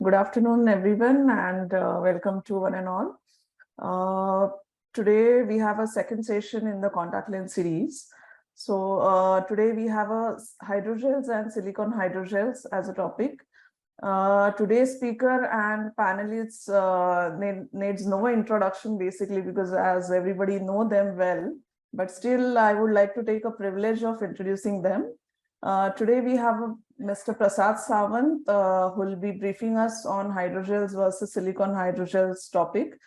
Good afternoon, everyone, and welcome to one and all. Today we have a second session in the contact lens series. So today we have hydrogels and silicone hydrogels as a topic. Today's speaker and panelists needs no introduction basically, because as everybody know them well, but still I would like to take a privilege of introducing them. Today we have Mr. Prasad Sawant, who will be briefing us on hydrogels versus silicone hydrogels topic.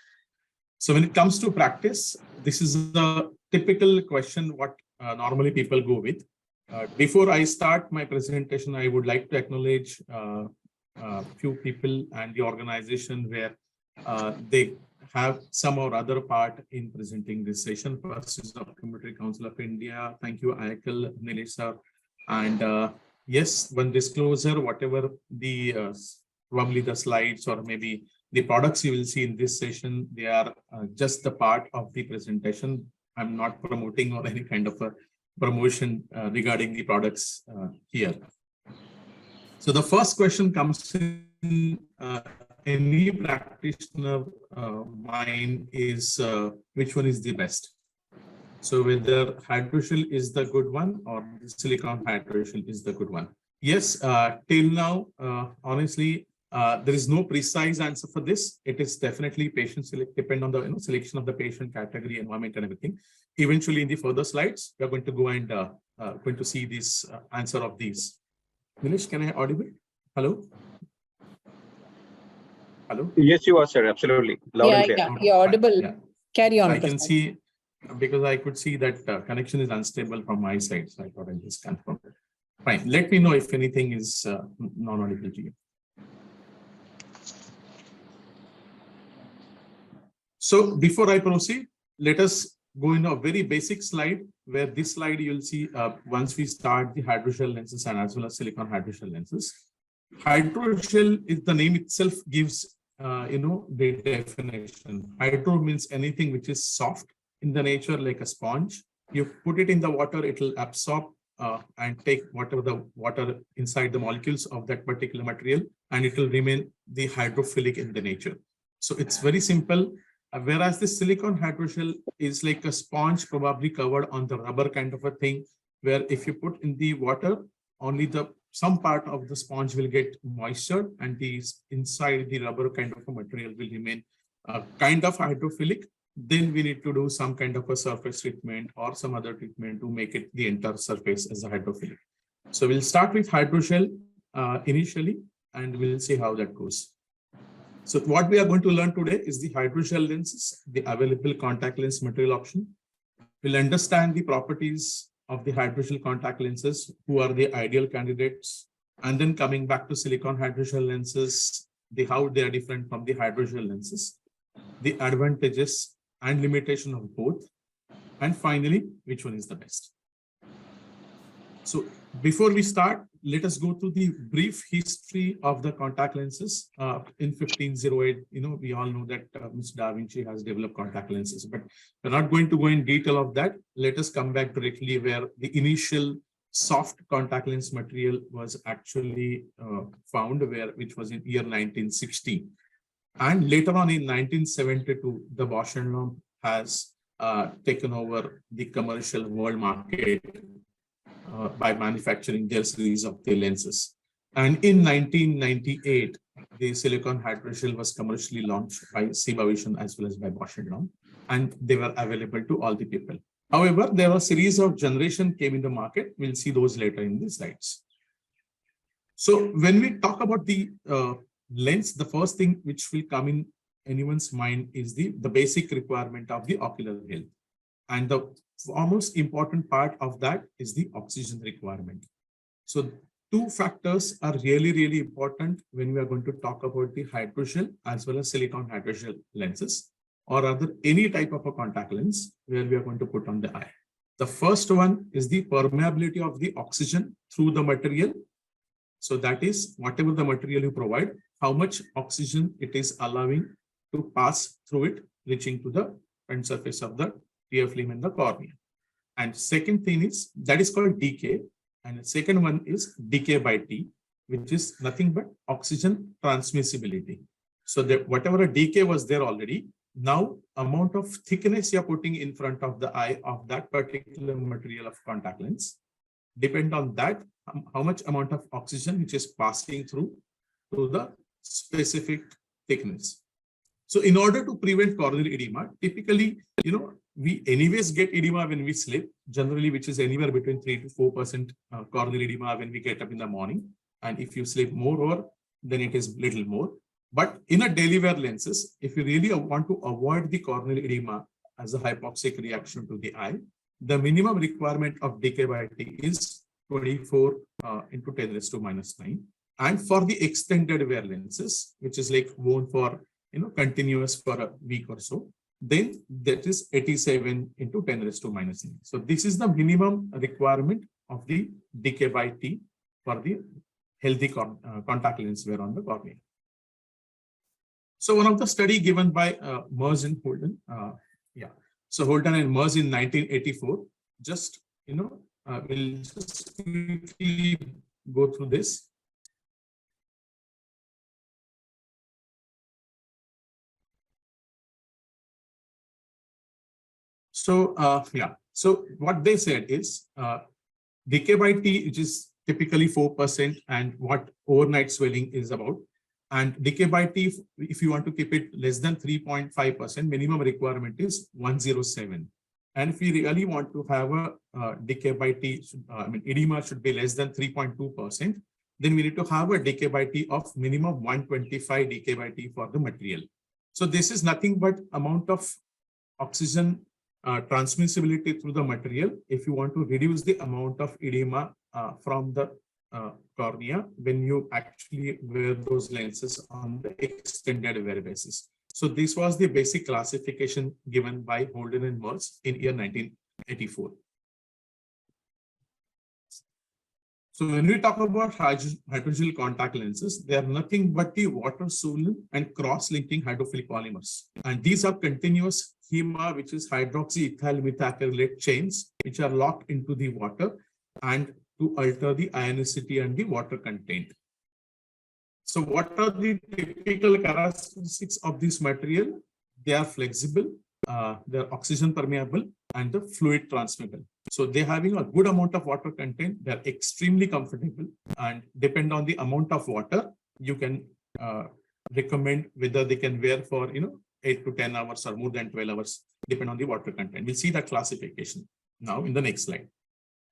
So when it comes to practice, this is a typical question what normally people go with. Before I start my presentation, I would like to acknowledge a few people and the organization where they have some or other part in presenting this session. First is the Optometry Council of India. Thank you, Ayakal, Nilesh sir. And yes, one disclosure, whatever the probably the slides or maybe the products you will see in this session, they are just the part of the presentation. I'm not promoting or any kind of a promotion regarding the products here. So the first question comes in any practitioner mind is which one is the best? So whether hydrogel is the good one or silicone hydrogel is the good one. Yes, till now, honestly, there is no precise answer for this. It is definitely patient select, depend on the selection of the patient category, environment, and everything. Eventually, in the further slides, we are going to go and going to see this answer of these. Nilesh, can I audible? Hello. Hello. Yes, you are, sir. Absolutely. Loud and clear. Yeah, you're audible. Yeah. Carry on. I can see. Because I could see that connection is unstable from my side, so I thought I'd just confirm it. Fine. Let me know if anything is non-audible to you. So before I proceed, let us go in a very basic slide where this slide you'll see once we start the hydrogel lenses and as well as silicone hydrogel lenses. Hydrogel is the name itself gives the definition. Hydro means anything which is soft in the nature, like a sponge. You put it in the water, it will absorb and take whatever the water inside the molecules of that particular material, and it will remain the hydrophilic in the nature. So it's very simple. Whereas the silicone hydrogel is like a sponge probably covered on the rubber kind of a thing, where if you put in the water, only some part of the sponge will get moisture and the inside the rubber kind of a material will remain kind of hydrophilic. Then we need to do some kind of a surface treatment or some other treatment to make it the entire surface as a hydrophilic. So we'll start with hydrogel initially, and we'll see how that goes. So what we are going to learn today is the hydrogel lenses, the available contact lens material option. We'll understand the properties of the hydrogel contact lenses, who are the ideal candidates, and then coming back to silicone hydrogel lenses, how they are different from the hydrogel lenses, the advantages and limitation of both, and finally, which one is the best. So before we start, let us go through the brief history of the contact lenses. In 1508, we all know that Mr. Da Vinci has developed contact lenses, but we're not going to go in detail of that. Let us come back directly where the initial soft contact lens material was actually found, which was in year 1960. And later on in 1972, the Bausch & Lomb has taken over the commercial world market by manufacturing their series of the lenses. And in 1998, the silicone hydrogel was commercially launched by Vision as well as by Bausch & Lomb, and they were available to all the people. However, there were a series of generation came in the market. We'll see those later in the slides. So when we talk about the lens, the first thing which will come in anyone's mind is the basic requirement of the ocular health. And the most important part of that is the oxygen requirement. So two factors are really, really important when we are going to talk about the hydrogel as well as silicone hydrogel lenses, or rather any type of a contact lens where we are going to put on the eye. The first one is the permeability of the oxygen through the material. So that is whatever the material you provide, how much oxygen it is allowing to pass through it, reaching to the front surface of the tear film in the cornea. And second thing is that is called decay. And the second one is decay by T. which is nothing but oxygen transmissibility. So that whatever a decay was there already, now amount of thickness you're putting in front of the eye of that particular material of contact lens depend on that, how much amount of oxygen which is passing through to the specific thickness. So in order to prevent corneal edema, typically, we anyways get edema when we sleep, generally, which is anywhere between 3 to 4% corneal edema when we get up in the morning. And if you sleep more, then it is little more. But in a daily wear lenses, if you really want to avoid the corneal edema as a hypoxic reaction to the eye, the minimum requirement of decay by T is 24 into 10 raised to minus 9. And for the extended wear lenses, which is like worn for continuous for a week or so, then that is 87 into 10 raised to minus 9. So this is the minimum requirement of the decay by T for the healthy contact lens wear on the cornea. So one of the study given by Merz and Holden, so Holden and Merz in 1984, just we'll just quickly go through this. So so what they said is decay by T, which is typically 4%, and what overnight swelling is about. And decay by T, if you want to keep it less than 3.5%, minimum requirement is 107. And if we really want to have a decay by T, edema should be less than 3.2%, then we need to have a decay by T of minimum 125 decay by T for the material. So this is nothing but amount of oxygen transmissibility through the material if you want to reduce the amount of edema from the cornea when you actually wear those lenses on the extended wear basis. So this was the basic classification given by Holden and Merz in year 1984. So when we talk about hydrogel contact lenses, they are nothing but the water-soluble and cross-linking hydrophilic polymers. And these are continuous HEMA, which is hydroxyethyl methacrylate chains, which are locked into the water and to alter the ionicity and the water content. So what are the typical characteristics of this material? They are flexible, they are oxygen permeable, and the fluid transmissible. So they're having a good amount of water content. They're extremely comfortable, and depend on the amount of water, you can recommend whether they can wear for 8 to 10 hours or more than 12 hours, depending on the water content. We'll see that classification now in the next slide.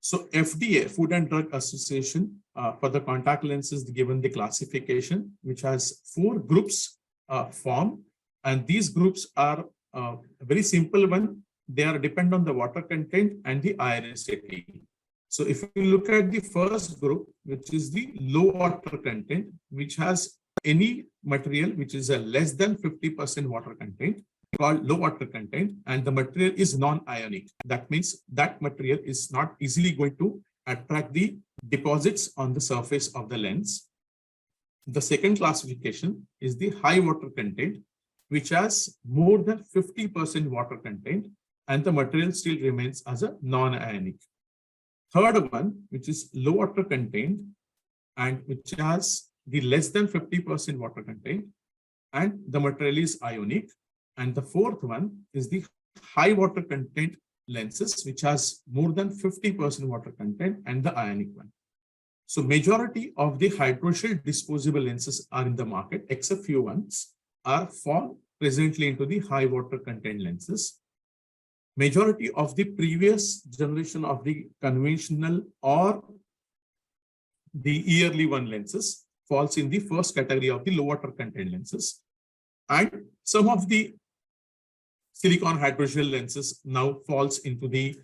So FDA, Food and Drug Association, for the contact lenses given the classification, which has 4 groups formed, and these groups are a very simple one. They are depend on the water content and the ionicity. So if you look at the first group, which is the low water content, which has any material which is a less than 50% water content, called low water content, and the material is non-ionic. That means that material is not easily going to attract the deposits on the surface of the lens. The second classification is the high water content, which has more than 50% water content, and the material still remains as a non-ionic. Third one, which is low water content, and which has the less than 50% water content, and the material is ionic. And the fourth one is the high water content lenses, which has more than 50% water content, and the ionic one. So majority of the hydrogel disposable lenses are in the market, except few ones fall presently into the high water content lenses. Majority of the previous generation of the conventional or the yearly one lenses falls in the first category of the low water content lenses. And some of the silicon hydrogel lenses now falls into the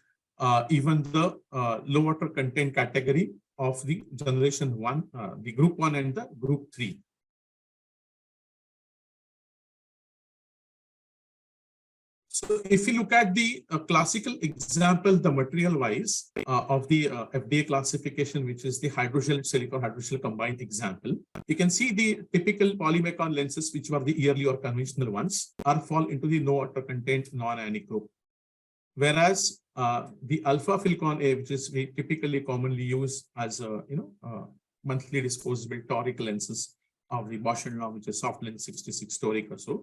even the low water content category of the generation 1, the group 1 and the group 3. So if you look at the classical example, the material wise of the FDA classification, which is the hydrogel silicon hydrogel combined example, you can see the typical polymicron lenses, which were the yearly or conventional ones, fall into the low water content non-ionic group. Whereas the alpha silicon A, which is we typically commonly use as a monthly disposable toric lenses of the Bosch & Lomb, which is soft lens 66 toric or so,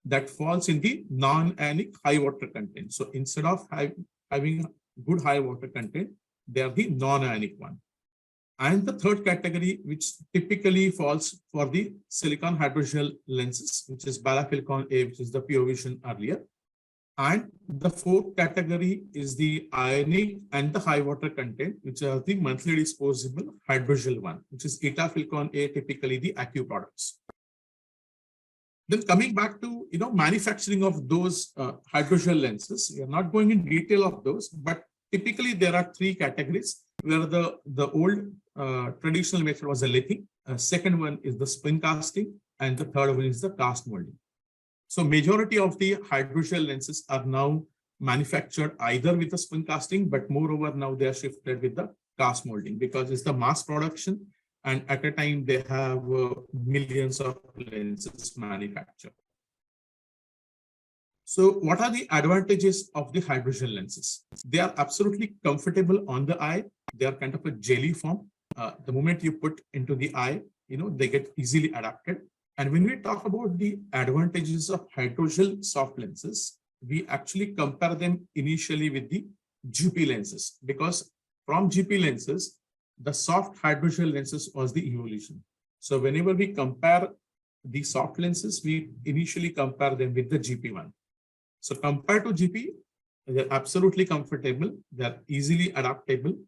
that falls in the non-anic high water content. So instead of having good high water content, they are the non-anic one. And the third category, which typically falls for the silicon hydrogel lenses, which is Balafilcon A, which is the pure vision earlier. And the fourth category is the ionic and the high water content, which are the monthly disposable hydrogel one, which is Etafilcon A, typically the Acu products. Then coming back to manufacturing of those hydrogel lenses, we are not going in detail of those, but typically there are three categories where the old traditional method was a lathing, second one is the spin casting, and the third one is the cast molding. So majority of the hydrogel lenses are now manufactured either with the spin casting, but moreover now they are shifted with the cast molding because it's the mass production, and at a time they have millions of lenses manufactured. So what are the advantages of the hydrogel lenses? They are absolutely comfortable on the eye. They are kind of a jelly form. The moment you put into the eye, they get easily adapted. And when we talk about the advantages of hydrogel soft lenses, we actually compare them initially with the GP lenses, because from GP lenses, the soft hydrogel lenses was the evolution. So whenever we compare the soft lenses, we initially compare them with the GP one. So compared to GP, they're absolutely comfortable. They're easily adaptable.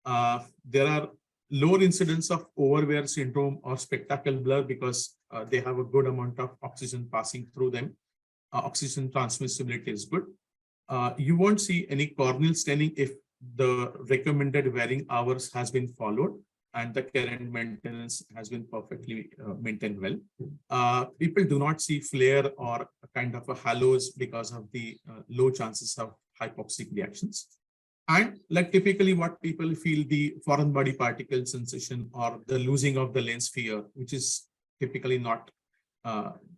There are lower incidence of overwear syndrome or spectacle blur because they have a good amount of oxygen passing through them. Oxygen transmissibility is good. You won't see any corneal staining if the recommended wearing hours has been followed and the care and maintenance has been perfectly maintained well. People do not see flare or a kind of a halos because of the low chances of hypoxic reactions. And like typically what people feel, the foreign body particle sensation or the losing of the lens sphere, which is typically not,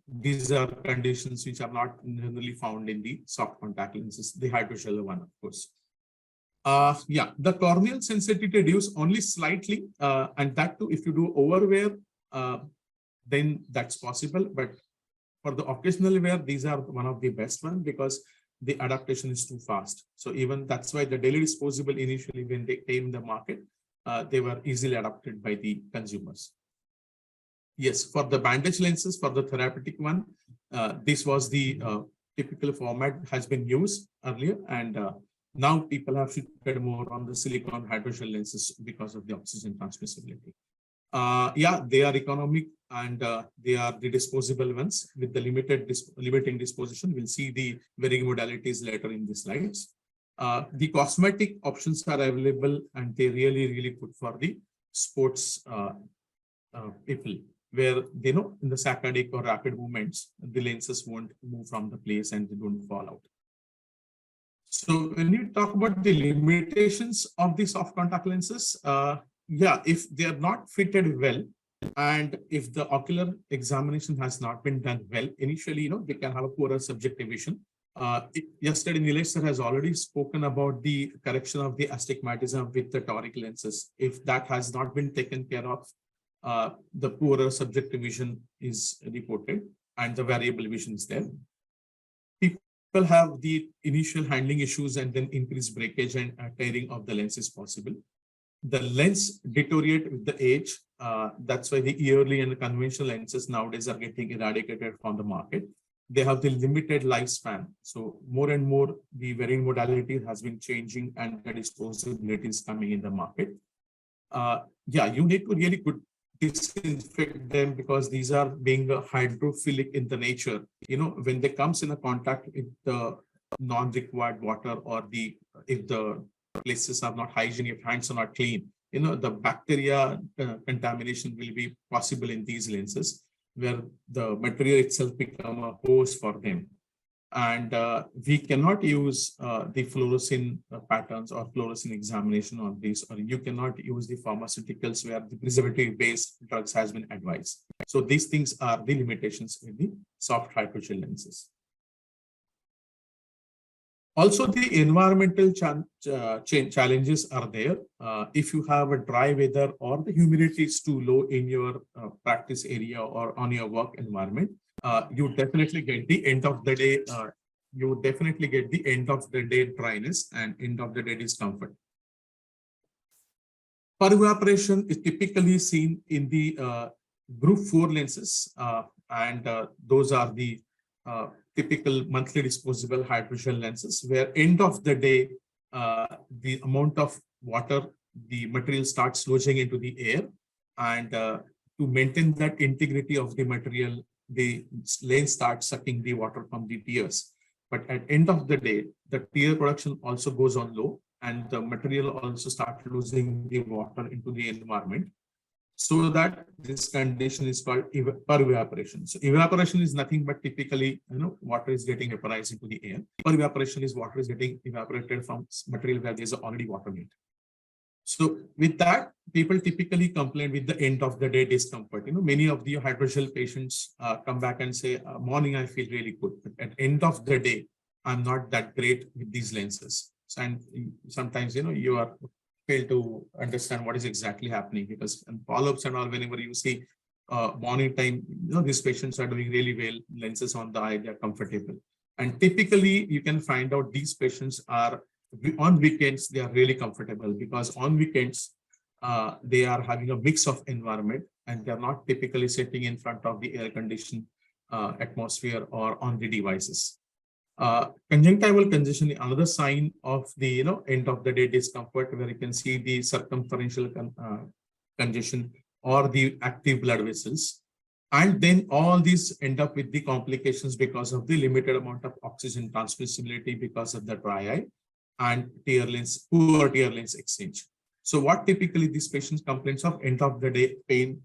these are conditions which are not generally found in the soft contact lenses, the hydrogel one, of course. Yeah, the corneal sensitivity reduce only slightly, and that too, if you do overwear, then that's possible. But for the occasional wear, these are one of the best ones because the adaptation is too fast. So even that's why the daily disposable initially, when they came in the market, they were easily adopted by the consumers. Yes, for the bandage lenses, for the therapeutic one, this was the typical format has been used earlier, and now people have shifted more on the silicon hydrogel lenses because of the oxygen transmissibility. Yeah, they are economic and they are the disposable ones with the limiting disposition. We'll see the varying modalities later in the slides. The cosmetic options are available and they really good for the sports people, where they know in the saccadic or rapid movements, the lenses won't move from the place and they don't fall out. So when you talk about the limitations of the soft contact lenses, yeah, if they are not fitted well, and if the ocular examination has not been done well, initially, they can have a poorer subjective vision. Yesterday, Nilesh sir has already spoken about the correction of the astigmatism with the toric lenses. If that has not been taken care of, the poorer subjective vision is reported and the variable vision is there. People have the initial handling issues and then increased breakage and tearing of the lens is possible. The lens deteriorate with the age. That's why the yearly and the conventional lenses nowadays are getting eradicated from the market. They have the limited lifespan. So more and more the wearing modality has been changing and the disposability is coming in the market. Yeah, you need to really disinfect them because these are being hydrophilic in the nature. When they comes in a contact with the non-required water or if the places are not hygienic, if hands are not clean, the bacteria contamination will be possible in these lenses where the material itself become a host for them. And we cannot use the fluorescein patterns or fluorescein examination on these, or you cannot use the pharmaceuticals where the preservative-based drugs has been advised. So these things are the limitations in the soft hydrogel lenses. Also, the environmental challenges are there. If you have a dry weather or the humidity is too low in your practice area or on your work environment, you definitely get the end of the day. You definitely get the end of the day dryness and end of the day discomfort. Evaporation is typically seen in the group 4 lenses, and those are the typical monthly disposable hydrogel lenses, where end of the day, the amount of water, the material starts losing into the air, and to maintain that integrity of the material, the lens starts sucking the water from the tears. But at end of the day, the tear production also goes on low, and the material also starts losing the water into the environment. So that this condition is called evaporation. So evaporation is nothing but typically, water is getting vaporized into the air. Evaporation is water is getting evaporated from material where there's already water in it. So with that, people typically complain with the end of the day discomfort. Many of the hydrogel patients come back and say, morning, I feel really good. But at end of the day, I'm not that great with these lenses. So, and sometimes, you are fail to understand what is exactly happening, because in follow-ups and all, whenever you see morning time, these patients are doing really well, lenses on the eye, they're comfortable. And typically you can find out these patients are on weekends, they are really comfortable, because on weekends, they are having a mix of environment and they're not typically sitting in front of the air conditioned atmosphere or on the devices. Conjunctival congestion, another sign of the end of the day discomfort, where you can see the circumferential congestion or the active blood vessels, and then all these end up with the complications because of the limited amount of oxygen transmissibility because of the dry eye and poor tear lens exchange. So what typically these patients complaints of end of the day pain,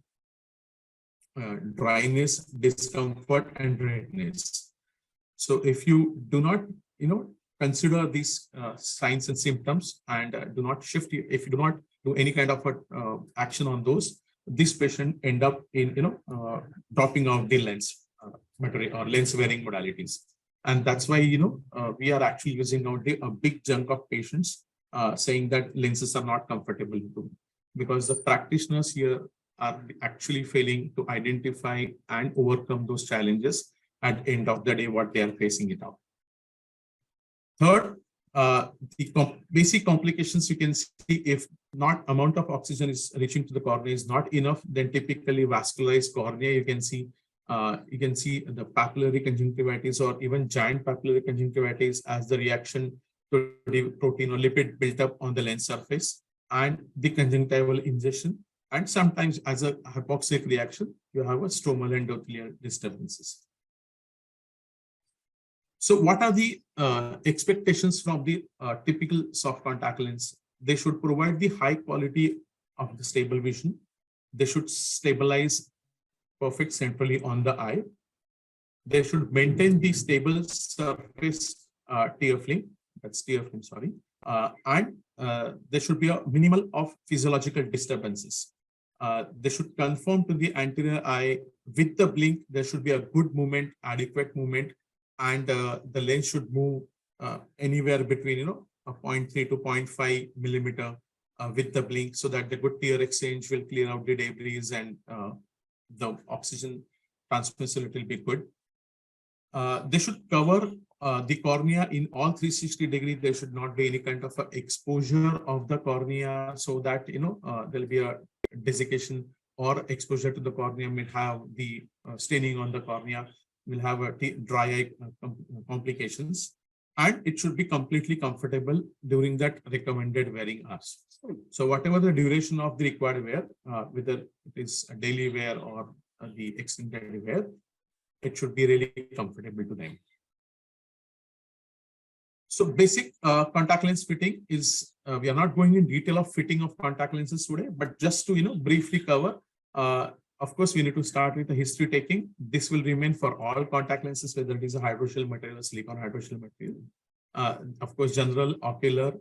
dryness, discomfort, and redness. So if you do not, consider these signs and symptoms and do not shift, if you do not do any kind of action on those, this patient end up in, dropping out the lens material or lens wearing modalities. And that's why, we are actually using out a big chunk of patients saying that lenses are not comfortable to, because the practitioners here are actually failing to identify and overcome those challenges at the end of the day, what they are facing it out. Third, the basic complications you can see, if not amount of oxygen is reaching to the cornea is not enough, then typically vascularized cornea, you can see the papillary conjunctivitis or even giant papillary conjunctivitis as the reaction to the protein or lipid built up on the lens surface, and the conjunctival ingestion, and sometimes as a hypoxic reaction, you have a stromal endothelial disturbances. So what are the expectations from the typical soft contact lens? They should provide the high quality of the stable vision. They should stabilize perfect centrally on the eye. They should maintain the stable surface tear film, sorry. And there should be a minimal of physiological disturbances. They should conform to the anterior eye with the blink. There should be a good movement, adequate movement, and the lens should move anywhere between, a 0.3 to 0.5 millimeter with the blink, so that the good tear exchange will clear out the debris and the oxygen transmissibility will be good. They should cover the cornea in all 360 degrees. There should not be any kind of exposure of the cornea, so that there'll be a desiccation or exposure to the cornea may have the staining on the cornea, will have a dry eye complications, and it should be completely comfortable during that recommended wearing hours. So whatever the duration of the required wear, whether it is a daily wear or the extended wear, it should be really comfortable to them. So basic contact lens fitting is, we are not going in detail of fitting of contact lenses today, but just to briefly cover, of course, we need to start with the history taking. This will remain for all contact lenses, whether it is a hydrogel material or silicone hydrogel material. Of course, general ocular,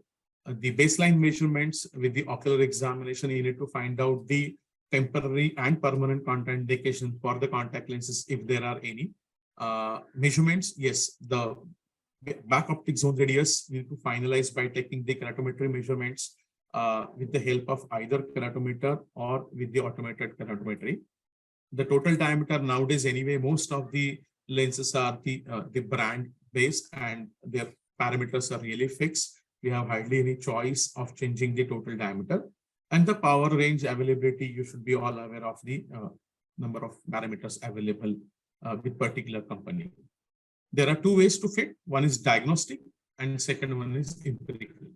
the baseline measurements with the ocular examination, you need to find out the temporary and permanent contraindication for the contact lenses if there are any. Measurements, yes, the back optic zone radius we need to finalize by taking the keratometry measurements with the help of either keratometer or with the automated keratometry. The total diameter nowadays, anyway, most of the lenses are the brand based and their parameters are really fixed. We have hardly any choice of changing the total diameter. And the power range availability, you should be all aware of the number of parameters available with particular company. There are two ways to fit. One is diagnostic and second one is empirical.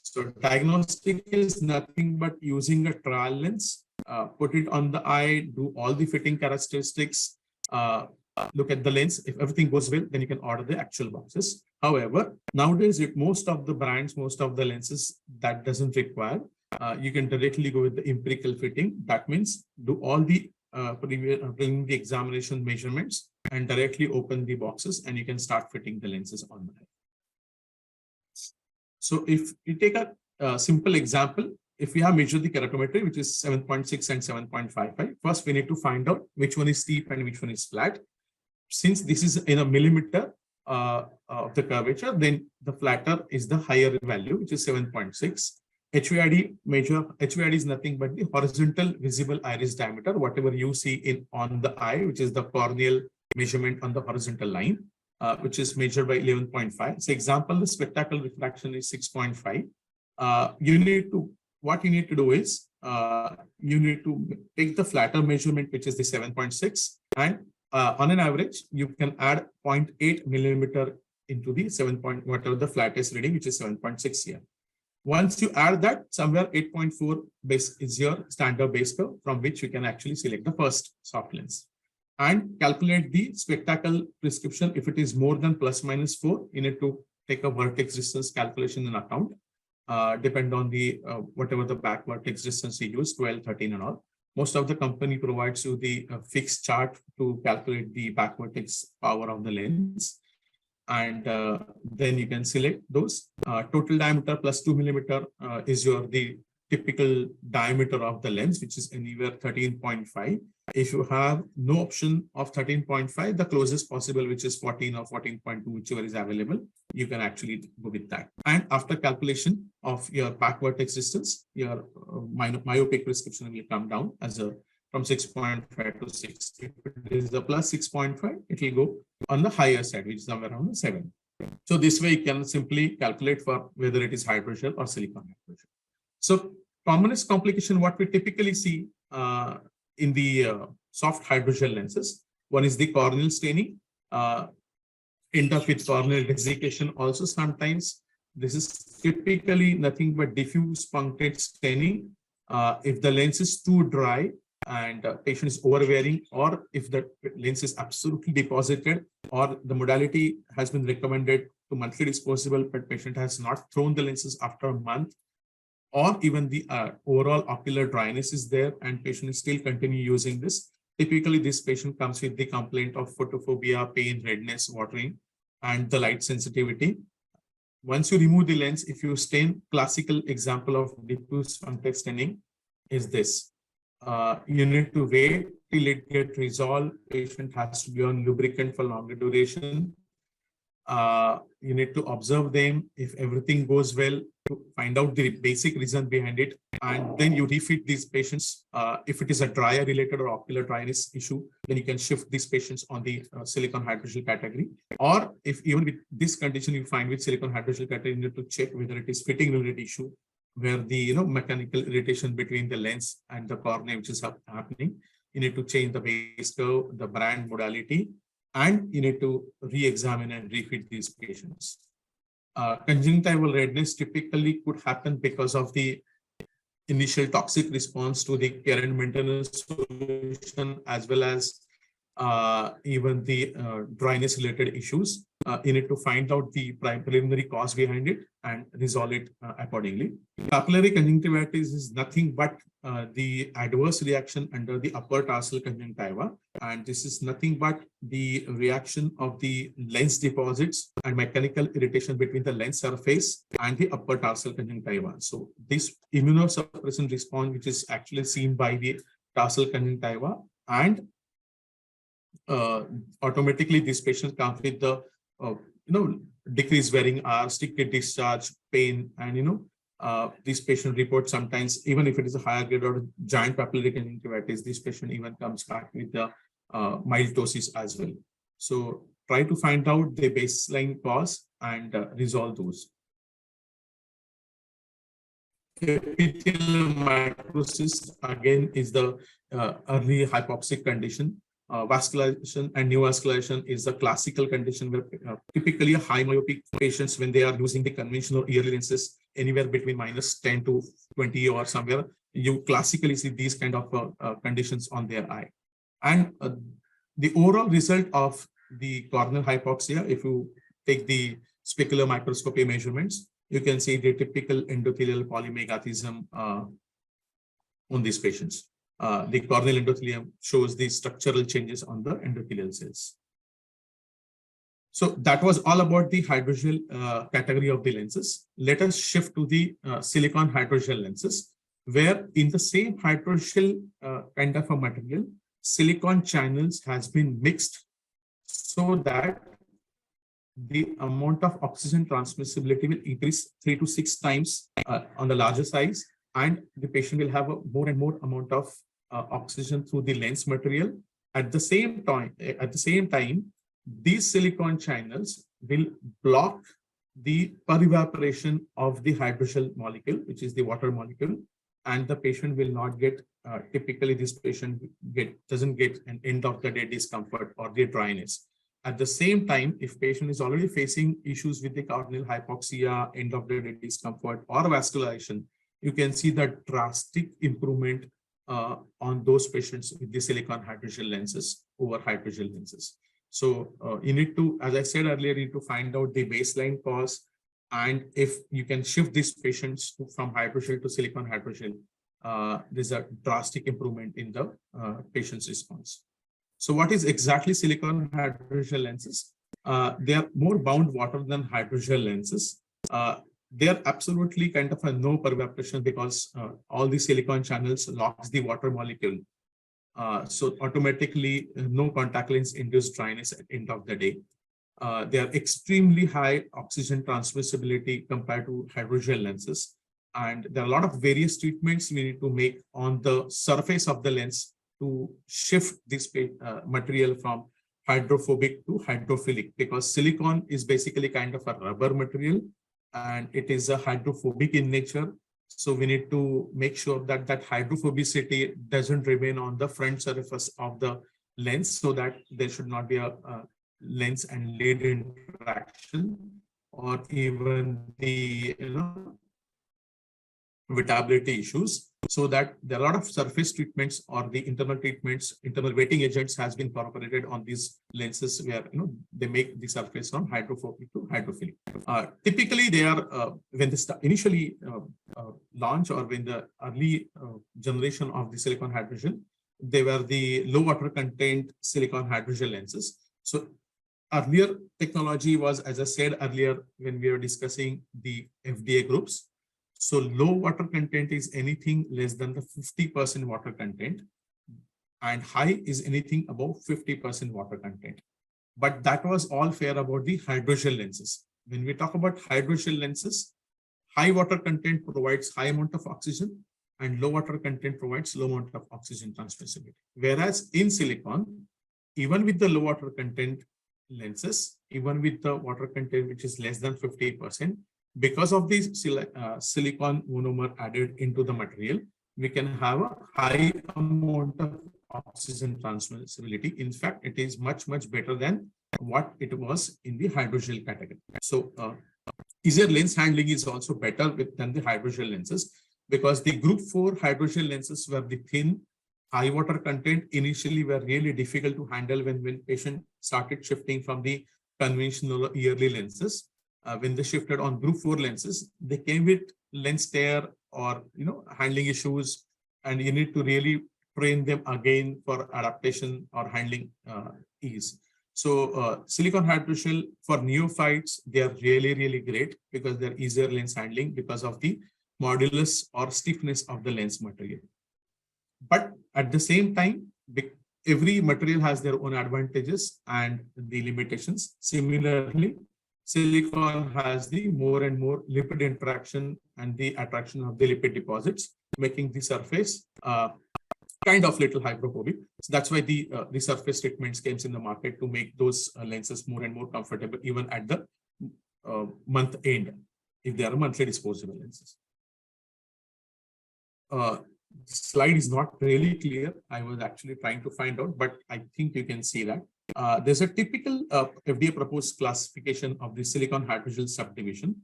So diagnostic is nothing but using a trial lens, put it on the eye, do all the fitting characteristics, look at the lens. If everything goes well, then you can order the actual boxes. However, nowadays, most of the brands, most of the lenses, that doesn't require. You can directly go with the empirical fitting. That means do all the bring the examination measurements and directly open the boxes and you can start fitting the lenses on the eye. So if you take a simple example, if we have measured the keratometry, which is 7.6 and 7.55, first we need to find out which one is steep and which one is flat. Since this is in a millimeter of the curvature, then the flatter is the higher value, which is 7.6. HVID is nothing but the horizontal visible iris diameter, whatever you see on the eye, which is the corneal measurement on the horizontal line, which is measured by 11.5. So example, the spectacle refraction is 6.5. What you need to do is you need to take the flatter measurement, which is the 7.6, and on an average, you can add 0.8 millimeter into the whatever the flattest reading, which is 7.6 here. Once you add that, somewhere 8.4 base is your standard base curve from which you can actually select the first soft lens and calculate the spectacle prescription. If it is more than ±4, you need to take a vertex distance calculation in account. Depend on the whatever the back vertex distance you use, 12, 13 and all. Most of the company provides you the fixed chart to calculate the back vertex power of the lens. And then you can select those. Total diameter plus 2 millimeter is the typical diameter of the lens, which is anywhere 13.5. If you have no option of 13.5, the closest possible, which is 14 or 14.2, whichever is available, you can actually go with that. And after calculation of your back vertex distance, your myopic prescription will come down as from 6.5 to 6. If it is the plus 6.5, it will go on the higher side, which is somewhere around 7. So this way you can simply calculate for whether it is hydrogel or silicone hydrogel. So commonest complication, what we typically see in the soft hydrogel lenses, one is the corneal staining, end up with corneal desiccation also sometimes. This is typically nothing but diffuse punctate staining. If the lens is too dry and patient is overwearing, or if the lens is absolutely deposited, or the modality has been recommended to monthly disposable, but patient has not thrown the lenses after a month, or even the overall ocular dryness is there and patient is still continue using this. Typically, this patient comes with the complaint of photophobia, pain, redness, watering, and the light sensitivity. Once you remove the lens, if you stain, classical example of diffuse punctate staining is this. You need to wait till it gets resolved. Patient has to be on lubricant for longer duration. You need to observe them. If everything goes well, to find out the basic reason behind it, and then you refit these patients. If it is a dryer related or ocular dryness issue, then you can shift these patients on the silicone hydrogel category. Or if even with this condition you find with silicone hydrogel category, you need to check whether it is fitting related issue, where the mechanical irritation between the lens and the cornea, which is happening. You need to change the base curve, the brand modality, and you need to re-examine and refit these patients. Conjunctival redness typically could happen because of the initial toxic response to the care and maintenance solution, as well as even the dryness related issues. You need to find out the preliminary cause behind it and resolve it accordingly. Papillary conjunctivitis is nothing but the adverse reaction under the upper tarsal conjunctiva, and this is nothing but the reaction of the lens deposits and mechanical irritation between the lens surface and the upper tarsal conjunctiva. So this immunosuppressant response, which is actually seen by the tarsal conjunctiva, and automatically this patient comes with the decreased wearing hours, sticky discharge, pain, and these patient reports sometimes, even if it is a higher grade or giant papillary conjunctivitis, this patient even comes back with the mild ptosis as well. So try to find out the baseline cause and resolve those. Epithelial microsis again is the early hypoxic condition. Vascularization and neovascularization is a classical condition where typically high myopic patients, when they are using the conventional yearly lenses, anywhere between -10 to 20 or somewhere, you classically see these kind of conditions on their eye. And the overall result of the corneal hypoxia, if you take the specular microscopy measurements, you can see the typical endothelial polymegathism on these patients. The corneal endothelium shows the structural changes on the endothelial cells. So that was all about the hydrogel category of the lenses. Let us shift to the silicon hydrogel lenses, where in the same hydrogel kind of a material, silicon channels has been mixed so that the amount of oxygen transmissibility will increase 3 to 6 times on the larger size, and the patient will have a more and more amount of oxygen through the lens material. At the same time, these silicon channels will block the per-evaporation of the hydrogel molecule, which is the water molecule, and the patient will not get, typically this patient doesn't get an end of the day discomfort or the dryness. At the same time, if patient is already facing issues with the corneal hypoxia, end of the day discomfort, or vascularization, you can see that drastic improvement on those patients with the silicon hydrogel lenses over hydrogel lenses. So you need to, as I said earlier, you need to find out the baseline cause, and if you can shift these patients from hydrogel to silicon hydrogel, there's a drastic improvement in the patient's response. So what is exactly silicon hydrogel lenses? They are more bound water than hydrogel lenses. They are absolutely kind of a no per-evaporation because all the silicon channels locks the water molecule. So automatically no contact lens induced dryness at the end of the day. They are extremely high oxygen transmissibility compared to hydrogel lenses. And there are a lot of various treatments we need to make on the surface of the lens to shift this material from hydrophobic to hydrophilic, because silicon is basically kind of a rubber material and it is a hydrophobic in nature. So we need to make sure that that hydrophobicity doesn't remain on the front surface of the lens, so that there should not be a lens and lid interaction, or even the wettability issues. So that there are a lot of surface treatments or the internal treatments, internal weighting agents has been incorporated on these lenses where they make the surface from hydrophobic to hydrophilic. Typically, they are when they initially launch, or when the early generation of the silicon hydrogel, they were the low water content silicon hydrogel lenses. So earlier technology was, as I said earlier when we were discussing the FDA groups. So low water content is anything less than the 50% water content, and high is anything above 50% water content. But that was all fair about the hydrogel lenses. When we talk about hydrogel lenses, high water content provides high amount of oxygen, and low water content provides low amount of oxygen transmissibility. Whereas in silicon, even with the low water content lenses, even with the water content which is less than 50%, because of the silicon monomer added into the material, we can have a high amount of oxygen transmissibility. In fact, it is much, much better than what it was in the hydrogel category. So easier lens handling is also better than the hydrogel lenses, because the group 4 hydrogel lenses were the thin, high water content, initially were really difficult to handle when patient started shifting from the conventional yearly lenses. When they shifted on group 4 lenses, they came with lens tear or handling issues, and you need to really train them again for adaptation or handling ease. So silicon hydrogel for neophytes, they are really, really great because they're easier lens handling because of the modulus or stiffness of the lens material. But at the same time, every material has their own advantages and the limitations. Similarly, silicon has the more and more lipid interaction and the attraction of the lipid deposits, making the surface kind of little hydrophobic. So that's why the surface treatments came in the market to make those lenses more and more comfortable, even at the month end, if they are monthly disposable lenses. Slide is not really clear. I was actually trying to find out, but I think you can see that. There's a typical FDA proposed classification of the silicon hydrogel subdivision.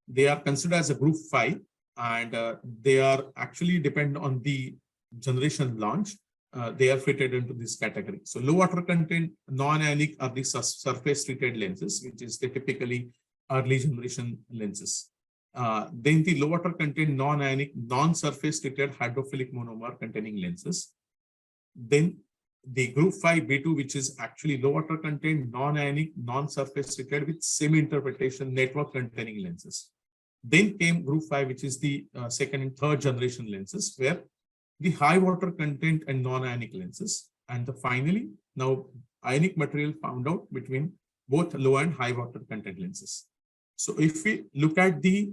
They are considered as a group 5, and they are actually depend on the generation launch. They are fitted into this category. So low water content, non-ionic are the surface treated lenses, which is the typically early generation lenses. Then the low water content, non-ionic, non-surface treated hydrophilic monomer containing lenses. Then the group 5 B2, which is actually low water content, non-ionic, non-surface treated with semi-interpretation network containing lenses. Then came group 5, which is the second and third generation lenses, where the high water content and non-ionic lenses. And finally, now ionic material found out between both low and high water content lenses. So if we look at the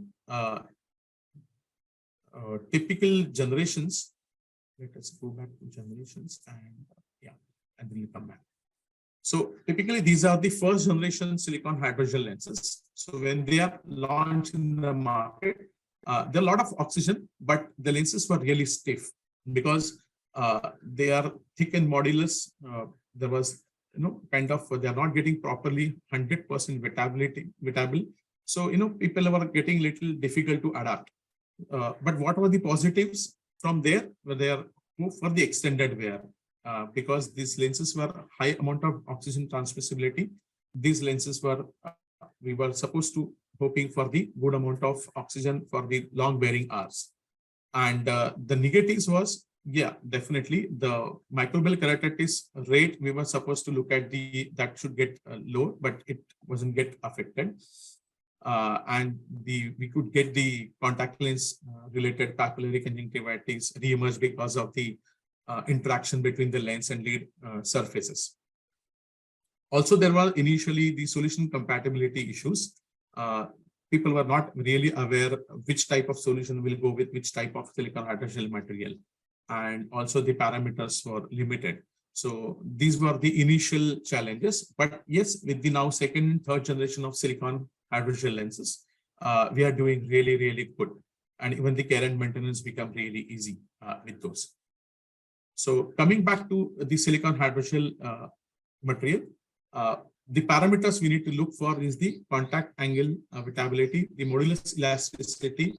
typical generations, let us go back to generations and and then we come back. So typically these are the first generation silicon hydrogel lenses. So when they are launched in the market, there are a lot of oxygen, but the lenses were really stiff because they are thick and modulus. There was, kind of, they are not getting properly 100% wettable. So, people were getting little difficult to adapt. But what were the positives from there? Where they are for the extended wear. Because these lenses were high amount of oxygen transmissibility. These lenses were, we were supposed to hoping for the good amount of oxygen for the long wearing hours. And the negatives was, definitely the microbial keratitis rate, we were supposed to look at that should get low, but it wasn't get affected. And we could get the contact lens related papillary conjunctivitis reemerge because of the interaction between the lens and lid surfaces. Also, there were initially the solution compatibility issues. People were not really aware which type of solution will go with which type of silicon hydrogel material. And also the parameters were limited. So these were the initial challenges. But yes, with the now second and third generation of silicon hydrogel lenses, we are doing really, really good. And even the care and maintenance become really easy with those. So coming back to the silicon hydrogel material, the parameters we need to look for is the contact angle wettability, the modulus elasticity,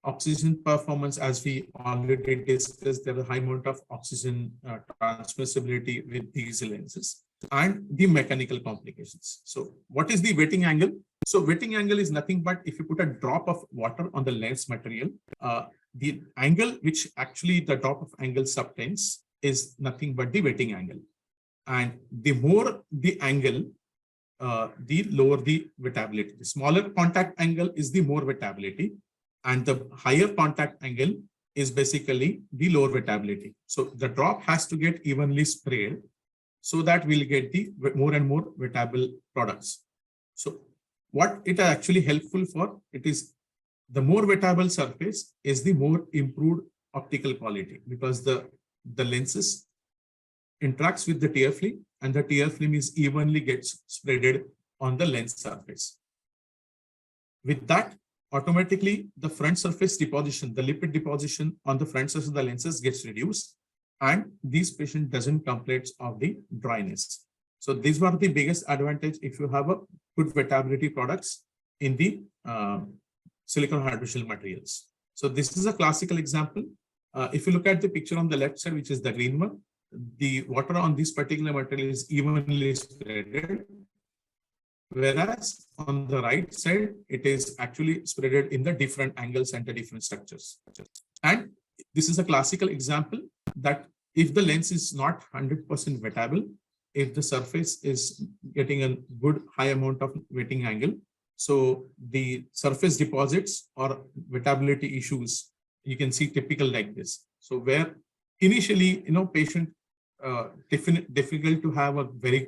oxygen performance, as we already discussed, there is a high amount of oxygen transmissibility with these lenses, and the mechanical complications. So what is the wetting angle? So wetting angle is nothing but if you put a drop of water on the lens material, the angle which actually the drop of angle subtends is nothing but the wetting angle. And the more the angle, the lower the wettability. The smaller contact angle is the more wettability, and the higher contact angle is basically the lower wettability. So the drop has to get evenly sprayed so that we'll get the more and more wettable products. So what it is actually helpful for, it is the more wettable surface is the more improved optical quality, because the lenses interacts with the tear film, and the tear film is evenly gets spreaded on the lens surface. With that, automatically the front surface deposition, the lipid deposition on the front surface of the lenses gets reduced, and this patient doesn't complain of the dryness. So these were the biggest advantage if you have a good wettability products in the silicon hydrogel materials. So this is a classical example. If you look at the picture on the left side, which is the green one, the water on this particular material is evenly spreaded, whereas on the right side, it is actually spreaded in the different angles and the different structures. And this is a classical example that if the lens is not 100% wettable, if the surface is getting a good high amount of wetting angle, so the surface deposits or wettability issues, you can see typical like this. So where initially, patient difficult to have a very,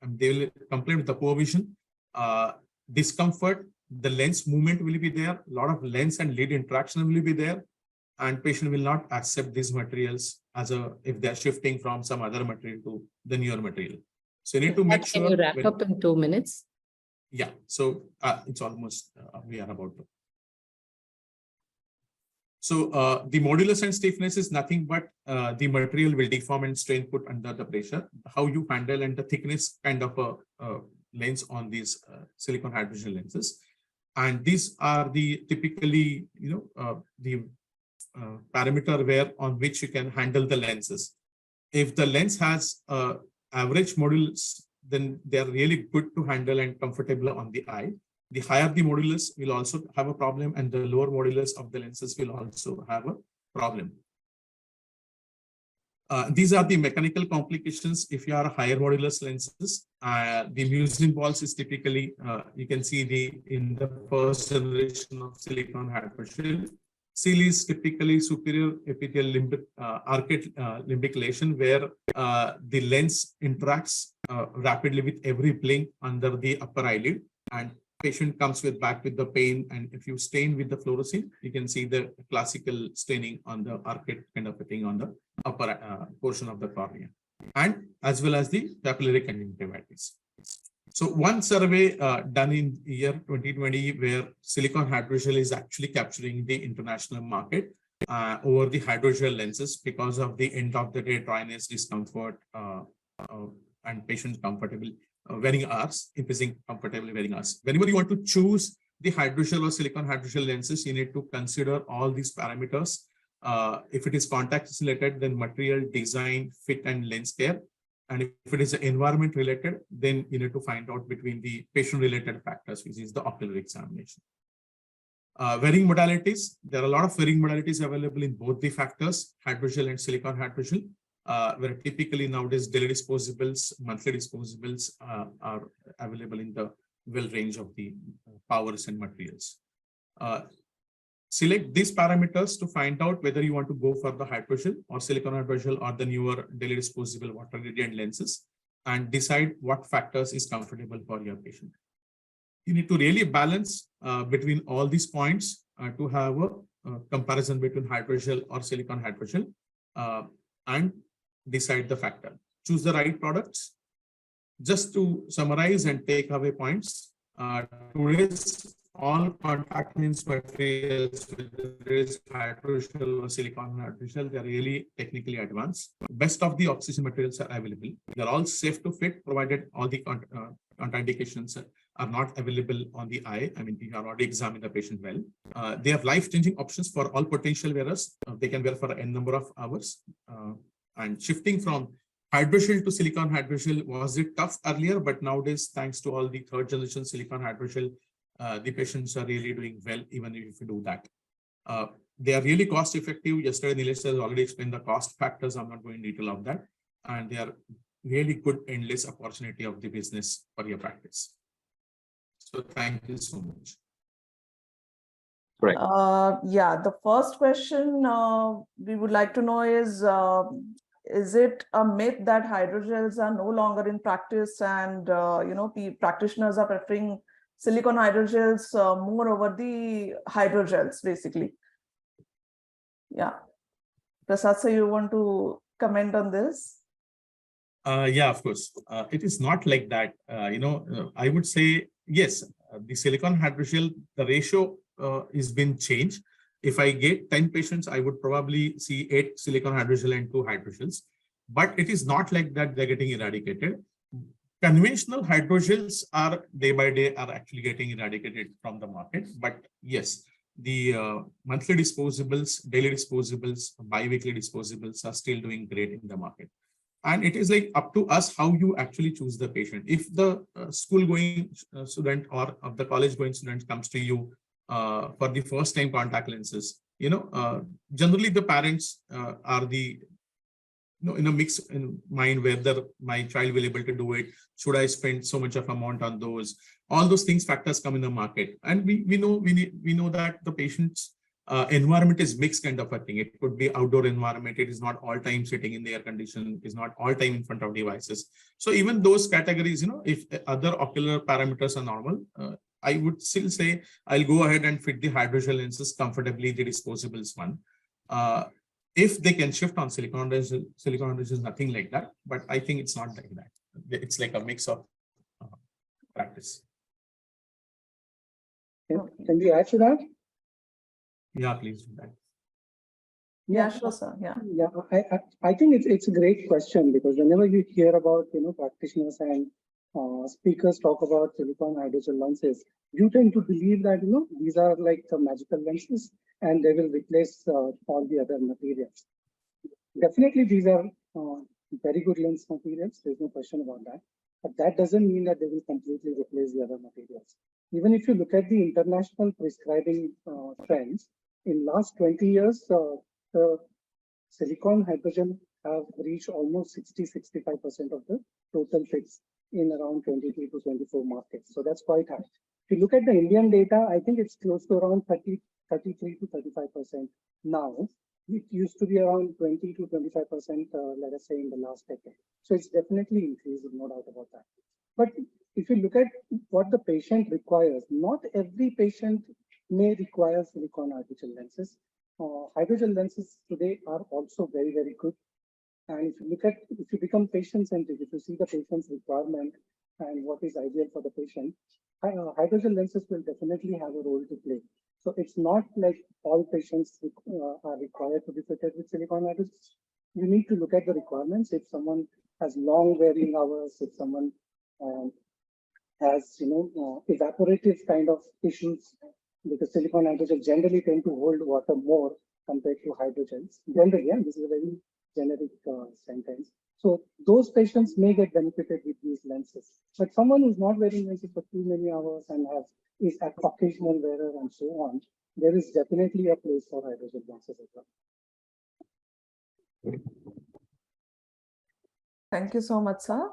they will complain with the poor vision. discomfort, the lens movement will be there, a lot of lens and lid interaction will be there, and patient will not accept these materials as if they're shifting from some other material to the newer material. So you need to make sure. Can you wrap up in 2 minutes? Yeah, so it's almost, we are about to. So the modulus and stiffness is nothing but the material will deform and strain put under the pressure. How you handle and the thickness kind of a lens on these silicon hydrogel lenses. And these are the typically, the parameter where on which you can handle the lenses. If the lens has average modulus, then they are really good to handle and comfortable on the eye. The higher the modulus will also have a problem, and the lower modulus of the lenses will also have a problem. These are the mechanical complications if you are higher modulus lenses. The muslin balls is typically, you can see in the first generation of silicon hydrogel. Seal is typically superior epithelial limbic, arcade limbic lesion, where the lens interacts rapidly with every blink under the upper eyelid, and patient comes back with the pain. And if you stain with the fluorescein, you can see the classical staining on the arcade kind of a thing on the upper portion of the cornea, and as well as the papillary conjunctivitis. So one survey done in year 2020, where silicon hydrogel is actually capturing the international market over the hydrogel lenses because of the end of the day dryness, discomfort, and patient comfortable wearing ours, increasing comfortably wearing ours. Whenever you want to choose the hydrogel or silicon hydrogel lenses, you need to consider all these parameters. If it is contact related, then material, design, fit, and lens care. And if it is environment related, then you need to find out between the patient related factors, which is the ocular examination. Wearing modalities, there are a lot of wearing modalities available in both the factors, hydrogel and silicon hydrogel, where typically nowadays daily disposables, monthly disposables are available in the well range of the powers and materials. Select these parameters to find out whether you want to go for the hydrogel or silicon hydrogel or the newer daily disposable water gradient lenses, and decide what factors is comfortable for your patient. You need to really balance between all these points to have a comparison between hydrogel or silicon hydrogel and decide the factor. Choose the right products. Just to summarize and take away points, today's all contact lens materials, whether it is hydrogel or silicon hydrogel, they are really technically advanced. Best of the oxygen materials are available. They are all safe to fit, provided all the contraindications are not available on the eye. I mean, you have already examined the patient well. They have life-changing options for all potential wearers. They can wear for n number of hours. And shifting from hydrogel to silicon hydrogel was it tough earlier, but nowadays, thanks to all the third generation silicon hydrogel, the patients are really doing well, even if you do that. They are really cost effective. Yesterday, Nilesh has already explained the cost factors. I'm not going into detail of that. And they are really good endless opportunity of the business for your practice. So thank you so much. Right. Yeah, the first question we would like to know is it a myth that hydrogels are no longer in practice, and practitioners are preferring silicon hydrogels more over the hydrogels, basically? Yeah. Prasad, so you want to comment on this? Yeah, of course. It is not like that. I would say, yes, the silicon hydrogel, the ratio is been changed. If I get 10 patients, I would probably see 8 silicon hydrogel and 2 hydrogels. But it is not like that they're getting eradicated. Conventional hydrogels are day by day are actually getting eradicated from the market. But yes, the monthly disposables, daily disposables, bi-weekly disposables are still doing great in the market. And it is like up to us how you actually choose the patient. If the school-going student or of the college-going student comes to you for the first-time contact lenses, generally the parents are the in a mix in mind whether my child will be able to do it. Should I spend so much of amount on those? All those things factors come in the market, and we know that the patient's environment is mixed kind of a thing. It could be outdoor environment. It is not all time sitting in the air condition. It is not all time in front of devices. So even those categories, if other ocular parameters are normal, I would still say I'll go ahead and fit the hydrogel lenses comfortably, the disposables one. If they can shift on silicone hydrogel, nothing like that. But I think it's not like that. It's like a mix of practice. Can we add to that? Yeah, please do that. Yeah, sure, sir. Yeah. Yeah, I think it's a great question, because whenever you hear about practitioners and speakers talk about silicone hydrogel lenses, you tend to believe that these are like the magical lenses and they will replace all the other materials. Definitely, these are very good lens materials. There's no question about that. But that doesn't mean that they will completely replace the other materials. Even if you look at the international prescribing trends, in last 20 years, the silicone hydrogel have reached almost 60-65% of the total fits in around 23 to 24 markets. So that's quite high. If you look at the Indian data, I think it's close to around 33 to 35% now. It used to be around 20 to 25%, let us say, in the last decade. So it's definitely increased, no doubt about that. But if you look at what the patient requires, not every patient may require silicone hydrogel lenses. Hydrogel lenses today are also very, very good. And if you become patient-centric, if you see the patient's requirement and what is ideal for the patient, hydrogel lenses will definitely have a role to play. So it's not like all patients are required to be fitted with silicone hydrogels. You need to look at the requirements. If someone has long wearing hours, if someone has evaporative kind of issues, because silicone hydrogel generally tend to hold water more compared to hydrogels. Generally, yeah, this is a very generic sentence. So those patients may get benefited with these lenses. But someone who's not wearing lenses for too many hours and is an occasional wearer and so on, there is definitely a place for hydrogel lenses as well. Thank you so much, sir.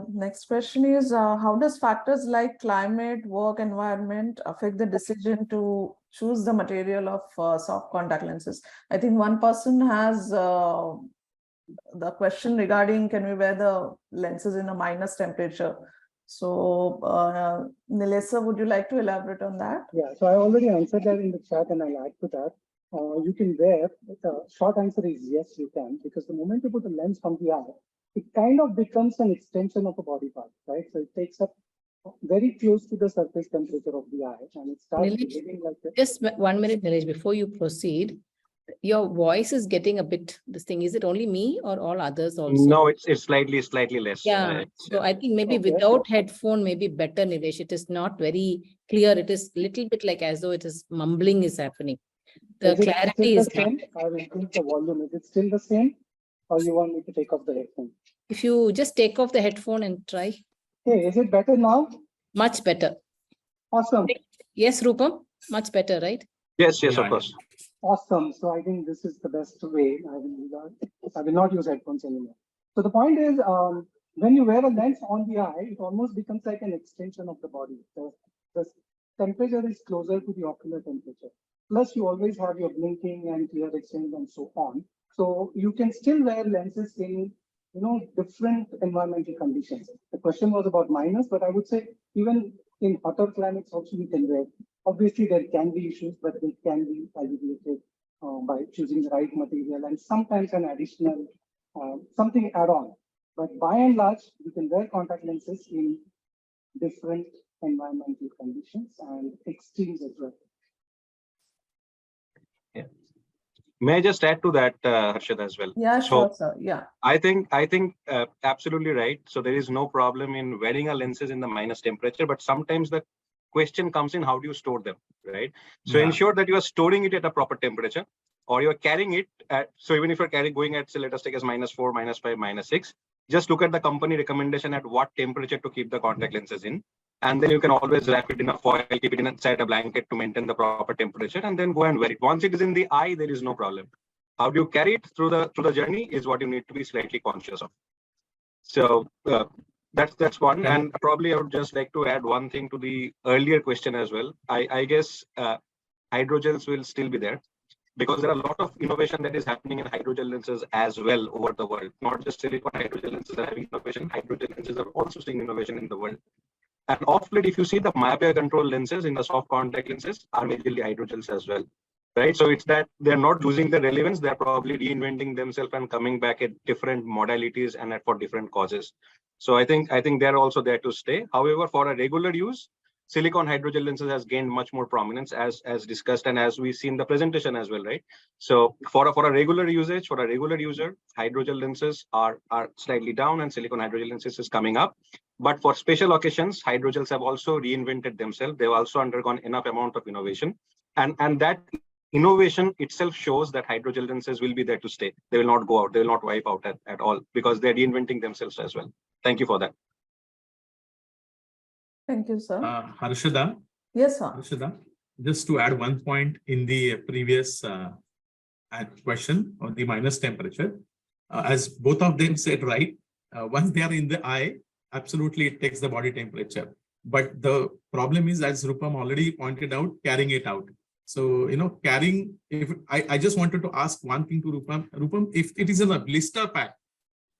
Next question is, how does factors like climate, work environment affect the decision to choose the material of soft contact lenses? I think one person has the question regarding, can we wear the lenses in a minus temperature? So, Nilesa, would you like to elaborate on that? Yeah, so I already answered that in the chat and I'll add to that. You can wear, the short answer is yes, you can, because the moment you put a lens on the eye, it kind of becomes an extension of a body part, right? So it takes up very close to the surface temperature of the eye and it starts behaving like that. Just 1 minute, Nilesh, before you proceed. Your voice is getting a bit, this thing, is it only me or all others also? No, it's slightly less. Yeah, so I think maybe without headphone, maybe better, Nilesh. It is not very clear. It is little bit like as though it is mumbling is happening. The clarity is same. I will increase the volume. Is it still the same? Or you want me to take off the headphone? If you just take off the headphone and try. Hey, is it better now? Much better. Awesome. Yes, Rupam, much better, right? Yes, Yeah, of course. Awesome. So I think this is the best way. I will not use headphones anymore. So the point is, when you wear a lens on the eye, it almost becomes like an extension of the body. The temperature is closer to the ocular temperature. Plus, you always have your blinking and clear exchange and so on. So you can still wear lenses in different environmental conditions. The question was about minus, but I would say even in hotter climates also you can wear. Obviously, there can be issues, but they can be alleviated by choosing the right material and sometimes an additional something add-on. But by and large, you can wear contact lenses in different environmental conditions and extremes as well. Yeah. May I just add to that, Harshad, as well? Yeah, sure, sir. Yeah. I think absolutely right. So there is no problem in wearing a lenses in the minus temperature, but sometimes the question comes in, how do you store them, right? So ensure that you are storing it at a proper temperature, or you're carrying it at, so even if you're going at, say, let us take as -4, -5, -6, just look at the company recommendation at what temperature to keep the contact lenses in. And then you can always wrap it in a foil, keep it inside a blanket to maintain the proper temperature, and then go and wear it. Once it is in the eye, there is no problem. How do you carry it through the journey is what you need to be slightly conscious of. So that's one. And probably I would just like to add one thing to the earlier question as well. I guess hydrogels will still be there, because there are a lot of innovation that is happening in hydrogel lenses as well over the world. Not just silicone hydrogel lenses are having innovation, hydrogel lenses are also seeing innovation in the world. And off late, if you see the myopia control lenses in the soft contact lenses are majorly hydrogels as well, right? So it's that they're not losing their relevance. They're probably reinventing themselves and coming back at different modalities and for different causes. So I think they're also there to stay. However, for a regular use, silicone hydrogel lenses has gained much more prominence as discussed and as we see in the presentation as well, right? So for a regular usage, for a regular user, hydrogel lenses are slightly down and silicone hydrogel lenses is coming up. But for special occasions, hydrogels have also reinvented themselves. They've also undergone enough amount of innovation, and that innovation itself shows that hydrogel lenses will be there to stay. They will not go out. They will not wipe out at all because they're reinventing themselves as well. Thank you for that. Thank you, sir. Harshada, Yes, sir. Harshada, just to add one point in the previous question on the minus temperature, as both of them said right, once they are in the eye, absolutely it takes the body temperature. But the problem is, as Rupam already pointed out, carrying it out. So, carrying, if I just wanted to ask one thing to Rupam. Rupam, if it is in a blister pack,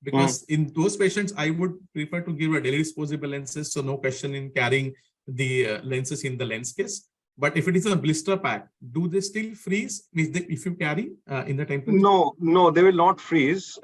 because in those patients, I would prefer to give a daily disposable lenses. So no question in carrying the lenses in the lens case. But if it is a blister pack, do they still freeze if you carry in the temperature? No, they will not freeze.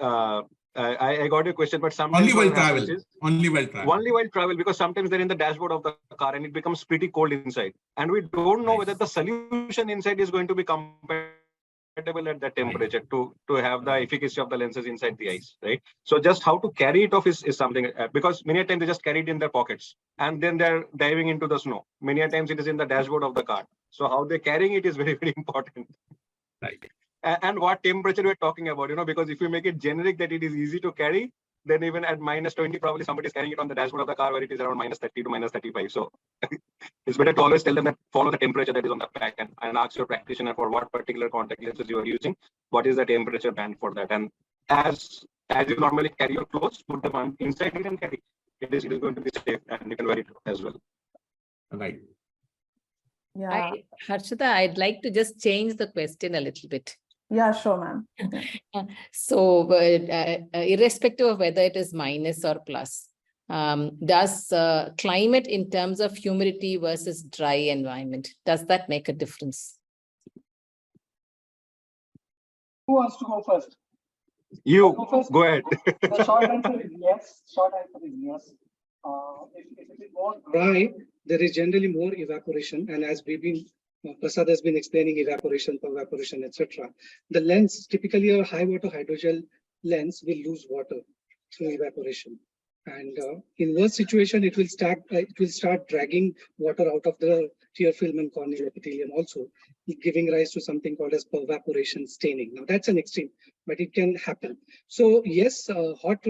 I got your question, but sometimes only while travel. Only while travel, because sometimes they're in the dashboard of the car and it becomes pretty cold inside, and we don't know whether the solution inside is going to be compatible at that temperature to have the efficacy of the lenses inside the eyes, right? So just how to carry it off is something, because many times they just carry it in their pockets and then they're diving into the snow. Many times it is in the dashboard of the car. So how they're carrying it is very, very important. Right. And what temperature we're talking about, because if you make it generic that it is easy to carry, then even at -20, probably somebody is carrying it on the dashboard of the car where it is around -30 to -35. So it's better to always tell them that follow the temperature that is on the pack and ask your practitioner for what particular contact lenses you are using, what is the temperature band for that. And as you normally carry your clothes, put them on inside it and carry. It is going to be safe and you can wear it as well. Right. Yeah. Harshada, I'd like to just change the question a little bit. Yeah, sure, ma'am. So, irrespective of whether it is minus or plus, does climate in terms of humidity versus dry environment, does that make a difference? Who wants to go first? You Go first. go ahead. The short answer is yes. Short answer is yes. If it is more dry, there is generally more evaporation, and as we've been Prasad has been explaining evaporation, evaporation, etc. The lens, typically a high water hydrogel lens, will lose water through evaporation. And in worst situation, it will start dragging water out of the tear film and corneal epithelium, also giving rise to something called as pervaporation staining. Now that's an extreme, but it can happen. So yes, hot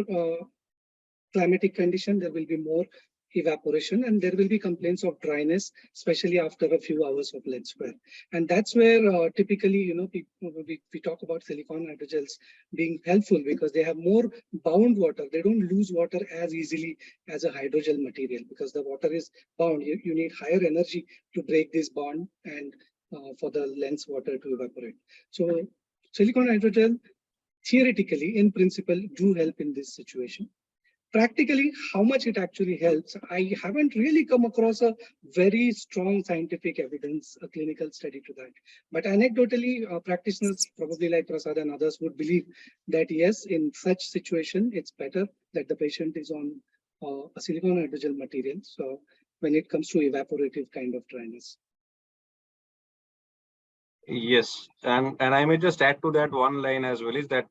climatic condition, there will be more evaporation and there will be complaints of dryness, especially after a few hours of lens wear. And that's where typically, we talk about silicone hydrogels being helpful because they have more bound water. They don't lose water as easily as a hydrogel material because the water is bound. You need higher energy to break this bond and for the lens water to evaporate. So silicone hydrogel theoretically, in principle, do help in this situation. Practically, how much it actually helps, I haven't really come across a very strong scientific evidence, a clinical study to that. But anecdotally, practitioners, probably like Prasad and others, would believe that yes, in such situation, it's better that the patient is on a silicone hydrogel material. So when it comes to evaporative kind of dryness. Yes, and I may just add to that one line as well is that,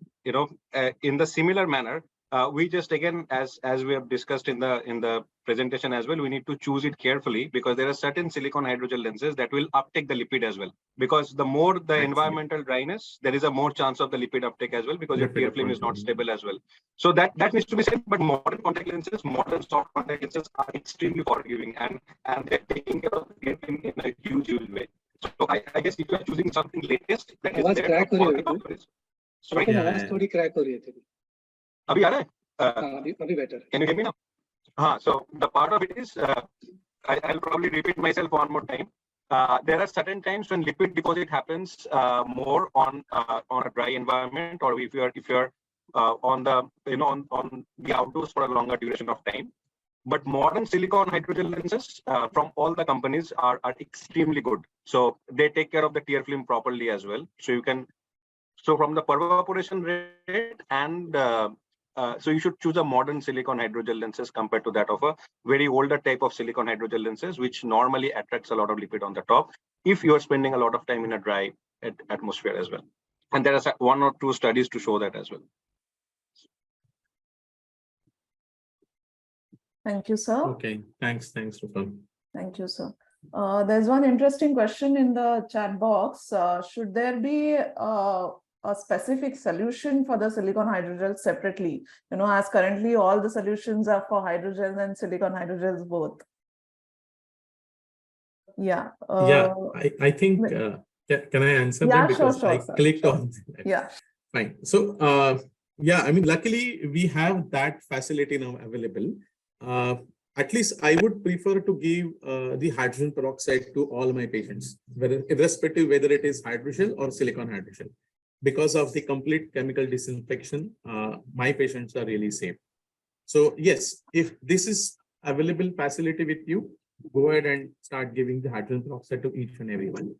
in the similar manner, we just again, as we have discussed in the presentation as well, we need to choose it carefully because there are certain silicone hydrogel lenses that will uptake the lipid as well. Because the more the environmental dryness, there is a more chance of the lipid uptake as well because your tear film is not stable as well. So that needs to be said. But modern contact lenses, modern soft contact lenses are extremely forgiving and they're taking care of the tear film in a huge way. So I guess if you are choosing something latest, that is there. Sorry. Crack हो रही है तेरी. अभी आ रहा है? अभी better. Can you hear me now? So the part of it is, I'll probably repeat myself one more time. There are certain times when lipid deposit happens more on a dry environment, or if you're on the on the outdoors for a longer duration of time. But modern silicon hydrogel lenses from all the companies are extremely good. So they take care of the tear film properly as well. So you can, so from the pervaporation rate and so you should choose a modern silicon hydrogel lenses compared to that of a very older type of silicon hydrogel lenses, which normally attracts a lot of lipid on the top if you are spending a lot of time in a dry atmosphere as well. And there are 1 or 2 studies to show that as well. Thank you, sir. Okay, thanks, Rupal. Thank you, sir. There's one interesting question in the chat box. Should there be a specific solution for the silicon hydrogel separately? You know, as currently all the solutions are for hydrogels and silicon hydrogels both. Yeah. Yeah, I think, can I answer yeah, that? Because sure, I sir, clicked sure. on that. Yeah. Fine. So, yeah, I mean, luckily we have that facility now available. At least I would prefer to give the hydrogen peroxide to all my patients, irrespective whether it is hydrogel or silicon hydrogel. Because of the complete chemical disinfection, my patients are really safe. So yes, if this is available facility with you, go ahead and start giving the hydrogen peroxide to each and everyone.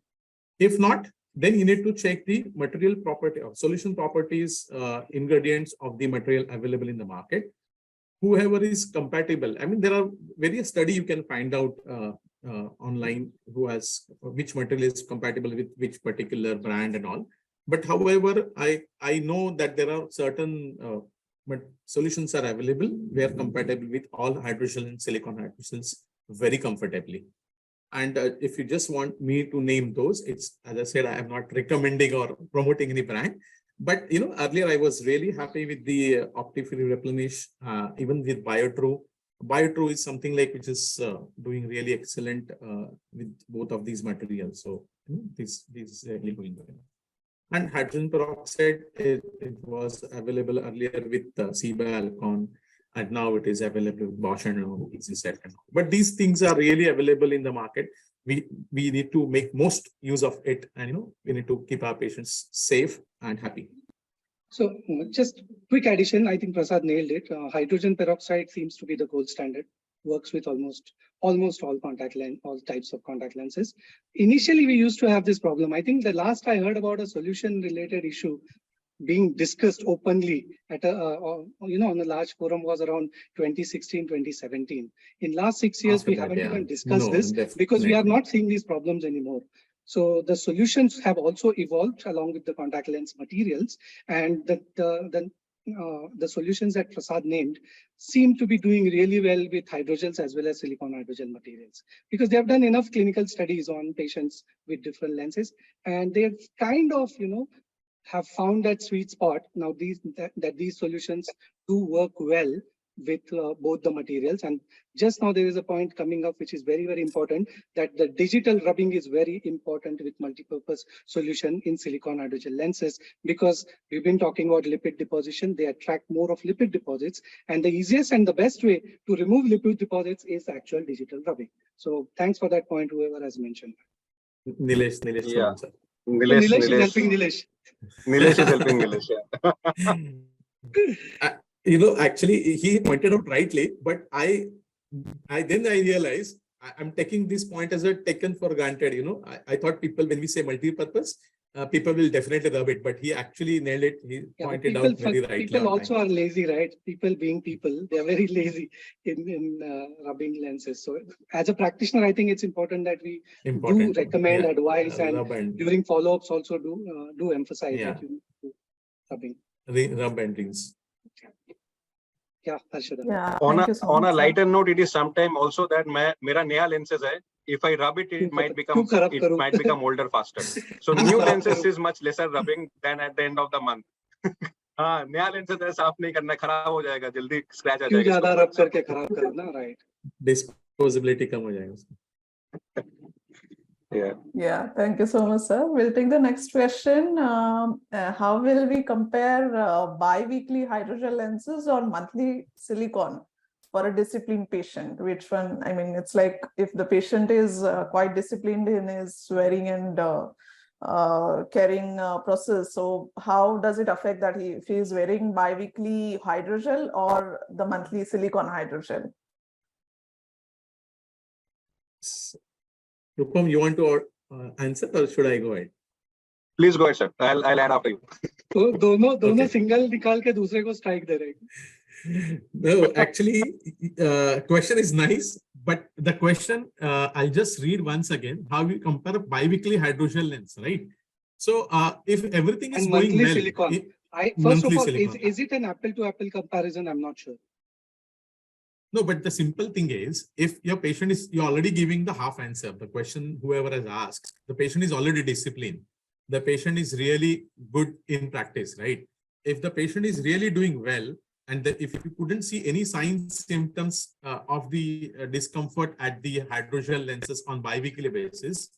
If not, then you need to check the material property or solution properties, ingredients of the material available in the market. Whoever is compatible. I mean, there are various studies you can find out online who has which material is compatible with which particular brand and all. But however, I know that there are certain solutions are available where compatible with all hydrogel and silicon hydrogels very comfortably. And if you just want me to name those, it's, as I said, I am not recommending or promoting any brand. But, you know, earlier I was really happy with the Optifree Replenish, even with BioTrue. BioTrue is something like which is doing really excellent with both of these materials. So, you know, this is really going well. And hydrogen peroxide, it was available earlier with Alcon, and now it is available with Bosch and Easy Set. But these things are really available in the market. We need to make most use of it, and you know, we need to keep our patients safe and happy. So just quick addition, I think Prasad nailed it. Hydrogen peroxide seems to be the gold standard. Works with almost all all types of contact lenses. Initially, we used to have this problem. I think the last I heard about a solution-related issue being discussed openly at a on a large forum was around 2016, 2017. In last 6 years, After we that, haven't yeah. even discussed No, this because we are not seeing these problems anymore. So the solutions have also evolved along with the contact lens materials, and the solutions that Prasad named seem to be doing really well with hydrogels as well as silicon hydrogel materials, because they have done enough clinical studies on patients with different lenses, and they've kind of, have found that sweet spot now that these solutions do work well with both the materials. And just now there is a point coming up which is very, very important, that the digital rubbing is very important with multi-purpose solution in silicon hydrogel lenses, because we've been talking about lipid deposition. They attract more of lipid deposits, and the easiest and the best way to remove lipid deposits is actual digital rubbing. So thanks for that point, whoever has mentioned that. Nilesh, Yeah. sir. Nilesh is helping Nilesh. Nilesh is helping Nilesh. Yeah. You know, actually, he pointed out rightly, but I realized I'm taking this point as a taken for granted. You know, I thought people, when we say multi-purpose, people will definitely rub it, but he actually nailed it. He pointed out very rightly. People also are lazy, right? People being people, they are very lazy in rubbing lenses. So as a practitioner, I think it's important that we do recommend, advise, and during follow-ups also do emphasize that you do rubbing. Rub and rinse. Yeah, Harshada. Yeah, on a lighter note, it is sometimes also that mera naya lenses hai. If I rub it, it might become older faster. So new lenses is much lesser rubbing than at the end of the month. हाँ, नया lenses है, साफ नहीं करना, खराब हो जाएगा, जल्दी scratch आ जाएगा. क्यों ज़्यादा rub करके खराब करना, right? Disposability कम हो जाएगा. Yeah, thank you so much, sir. We'll take the next question. How will we compare bi-weekly hydrogel lenses or monthly silicone for a disciplined patient? Which one? I mean, it's like if the patient is quite disciplined in his wearing and carrying process. So how does it affect that if he is wearing bi-weekly hydrogel or the monthly silicone hydrogel? Rupam, you want to answer or should I go ahead? Please go ahead, sir. I'll add after you. तो दोनों Okay. Single निकाल के दूसरे को strike दे रहे. No, actually, question is nice, but the question, I'll just read once again how we compare biweekly hydrogel lens, right? So if everything is And going monthly well, silicon. First of all, is it an apple-to-apple comparison? I'm not sure. No, but the simple thing is, if your patient is, you're already giving the half answer, the question whoever has asked, the patient is already disciplined. The patient is really good in practice, right? If the patient is really doing well, and if you couldn't see any signs, symptoms of the discomfort at the hydrogel lenses on biweekly basis,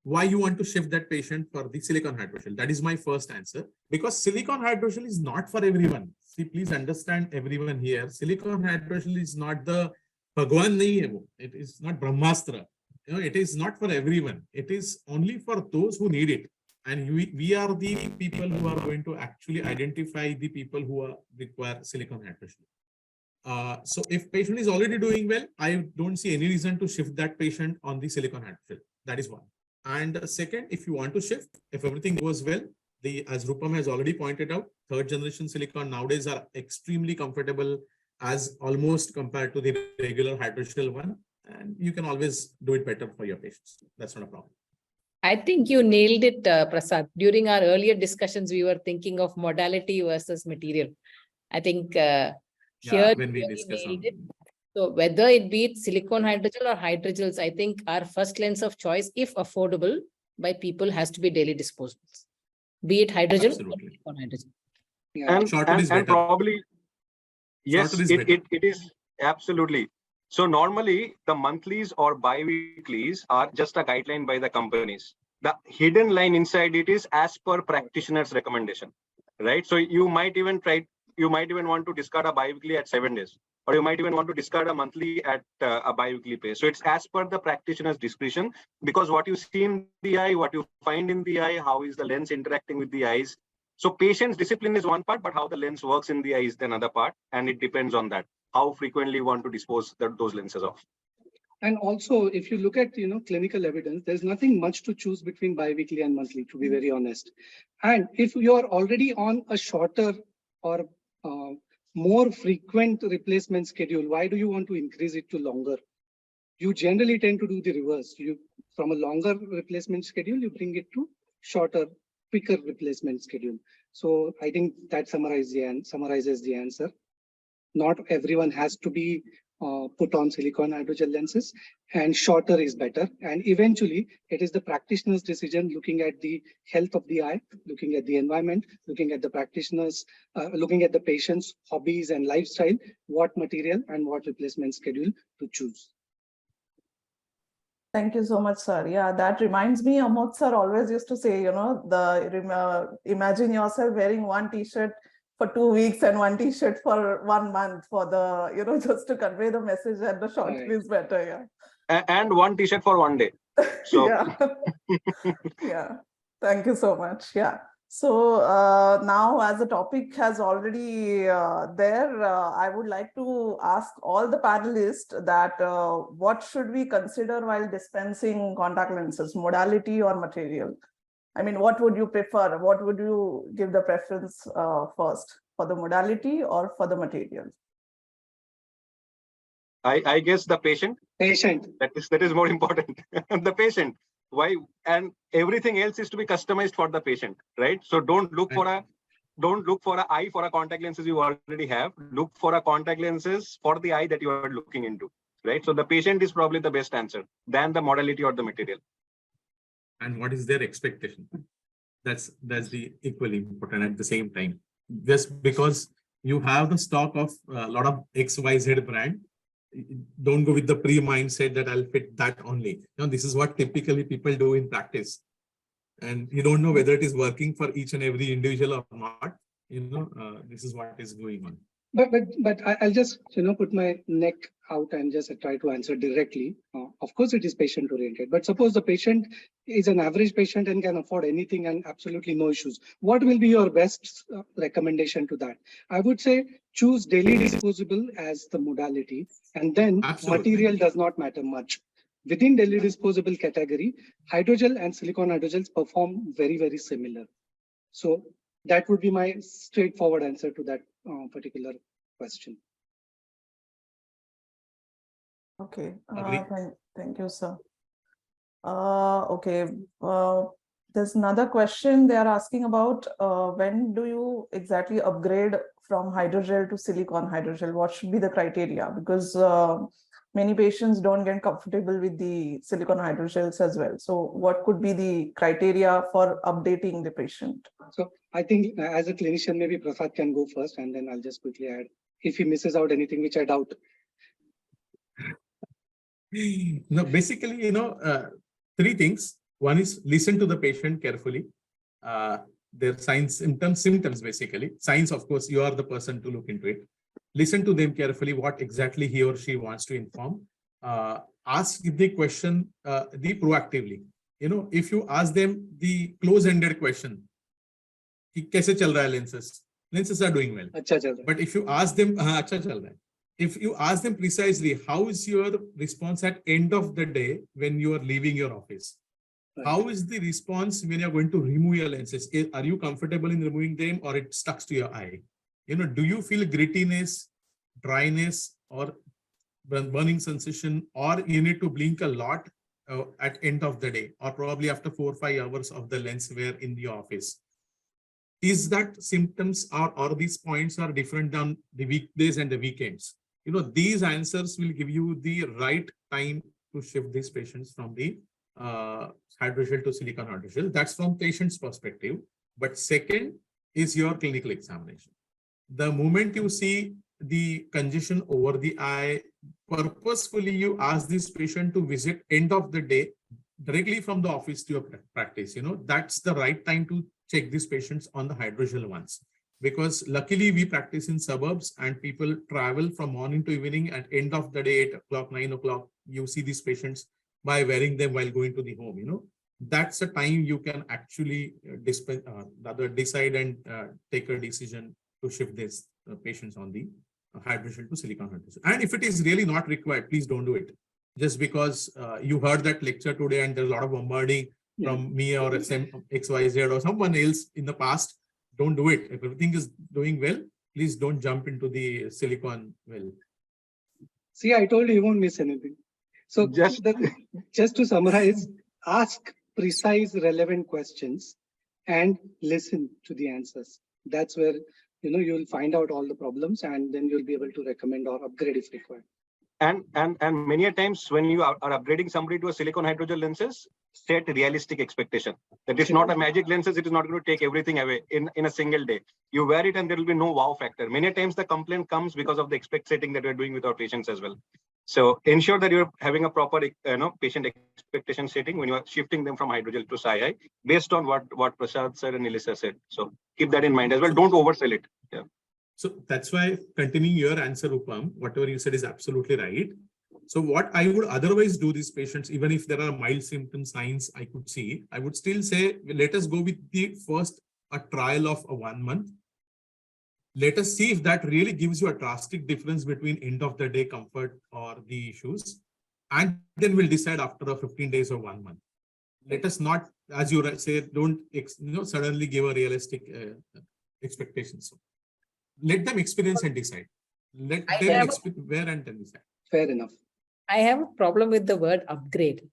why you want to shift that patient for the silicone hydrogel? That is my first answer. Because silicone hydrogel is not for everyone. See, please understand everyone here. Silicone hydrogel is not the Bhagwan nahi hai wo. It is not Brahmastra. You know, it is not for everyone. It is only for those who need it. And we are the people who are going to actually identify the people who require silicone hydrogel. So if patient is already doing well, I don't see any reason to shift that patient on the silicone hydrogel. That is one. And second, if you want to shift, if everything goes well, as Rupam has already pointed out, third generation silicone nowadays are extremely comfortable as almost compared to the regular hydrogel one. And you can always do it better for your patients. That's not a problem. I think you nailed it, Prasad. During our earlier discussions, we were thinking of modality versus material. I think here when we discuss nailed it. So whether it be silicone hydrogel or hydrogels, I think our first lens of choice, if affordable by people, has to be daily disposables. Be it hydrogel Absolutely. or silicone hydrogel. Yeah. And probably, yes, it is absolutely. So normally the monthlies or bi-weeklies are just a guideline by the companies. The hidden line inside it is as per practitioner's recommendation, right? So you might even want to discard a bi-weekly at 7 days, or you might even want to discard a monthly at a bi-weekly pace. So it's as per the practitioner's discretion, because what you see in the eye, what you find in the eye, how is the lens interacting with the eyes. So patient's discipline is one part, but how the lens works in the eye is another part, and it depends on that. How frequently you want to dispose those lenses of. And also, if you look at clinical evidence, there's nothing much to choose between biweekly and monthly, to be very honest. And if you are already on a shorter or more frequent replacement schedule, why do you want to increase it to longer? You generally tend to do the reverse. From a longer replacement schedule, you bring it to shorter, quicker replacement schedule. So I think that summarizes the answer. Not everyone has to be put on silicone hydrogel lenses, and shorter is better. And eventually, it is the practitioner's decision, looking at the health of the eye, looking at the environment, looking at the practitioners, looking at the patient's hobbies and lifestyle, what material and what replacement schedule to choose. Thank you so much, sir. Yeah, that reminds me, Amod sir always used to say, imagine yourself wearing one t-shirt for 2 weeks and one t-shirt for 1 month for the, just to convey the message that the shorter is better. Yeah. And one t-shirt for 1 day. So yeah. Yeah. Thank you so much. Yeah. So now, as the topic has already I would like to ask all the panelists that what should we consider while dispensing contact lenses, modality or material? I mean, what would you prefer? What would you give the preference first, for the modality or for the material? I guess the patient. That is more important. The patient. Why? And everything else is to be customized for the patient, right? So don't look for a eye for a contact lenses you already have. Look for a contact lenses for the eye that you are looking into, right? So the patient is probably the best answer than the modality or the material. And what is their expectation? That's the equally important at the same time. Just because you have the stock of a lot of XYZ brand, don't go with the pre-mindset that I'll fit that only. This is what typically people do in practice. And you don't know whether it is working for each and every individual or not. This is what is going on. But I'll just put my neck out and just try to answer directly. Of course, it is patient oriented. But suppose the patient is an average patient and can afford anything and absolutely no issues. What will be your best recommendation to that? I would say choose daily disposable as the modality, and then material does not matter much. within daily disposable category, hydrogel and silicone hydrogels perform very, very similar. So that would be my straightforward answer to that particular question. Okay, Agree. thank you, sir. Okay, there's another question they are asking about when do you exactly upgrade from hydrogel to silicone hydrogel? What should be the criteria? Because many patients don't get comfortable with the silicone hydrogels as well. So what could be the criteria for updating the patient? So I think as a clinician, maybe Prasad can go first, and then I'll just quickly add if he misses out anything, which I doubt. No, basically, three things. One is listen to the patient carefully. Their signs, symptoms, basically. Signs, of course, you are the person to look into it. Listen to them carefully, what exactly he or she wants to inform. Ask the question proactively. If you ask them the close-ended question, kaise chal raha hai lenses? Lenses are doing well. Achha chal raha hai. But if you ask them, acha chal raha hai. If you ask them precisely, how is your response at end of the day when you are leaving your office? Right. How is the response when you're going to remove your lenses? Are you comfortable in removing them or it stuck to your eye? Do you feel grittiness, dryness, or burning sensation, or you need to blink a lot at end of the day, or probably after 4 or 5 hours of the lens wear in the office? Is that symptoms or these points are different than the weekdays and the weekends? These answers will give you the right time to shift these patients from the hydrogel to silicone hydrogel. That's from patient's perspective. But second is your clinical examination. The moment you see the congestion over the eye, purposefully you ask this patient to visit end of the day directly from the office to your practice. That's the right time to check these patients on the hydrogel ones. Because luckily we practice in suburbs and people travel from morning to evening. At end of the day, 8 o'clock, 9 o'clock, you see these patients by wearing them while going to the home. That's a time you can actually decide and take a decision to shift these patients on the hydrogel to silicone hydrogel. And if it is really not required, please don't do it. Just because you heard that lecture today and there's a lot of bombarding from me or XYZ or someone else in the past, don't do it. If everything is doing well, please don't jump into the silicone well. See, I told you, you won't miss anything. So just to summarize, ask precise, relevant questions and listen to the answers. That's where you'll find out all the problems, and then you'll be able to recommend or upgrade if required. And many a times when you are upgrading somebody to a silicone hydrogel lenses, set realistic expectation. That it's not a magic lenses, it is not going to take everything away in a single day. You wear it and there will be no wow factor. Many times the complaint comes because of the expect setting that we're doing with our patients as well. So ensure that you're having a proper patient expectation setting when you are shifting them from hydrogel to SiHy based on what Prasad said and Elisa said. So keep that in mind as well. Don't oversell it. Yeah. So that's why continuing your answer, Upam, whatever you said is absolutely right. So what I would otherwise do these patients, even if there are mild symptom signs I could see, I would still say, let us go with the first a trial of 1 month. Let us see if that really gives you a drastic difference between end of the day comfort or the issues. And then we'll decide after 15 days or 1 month. Let us not, as you say, don't suddenly give a realistic expectation. So let them experience and decide. Let them wear and then decide. Fair enough. I have a problem with the word upgrade.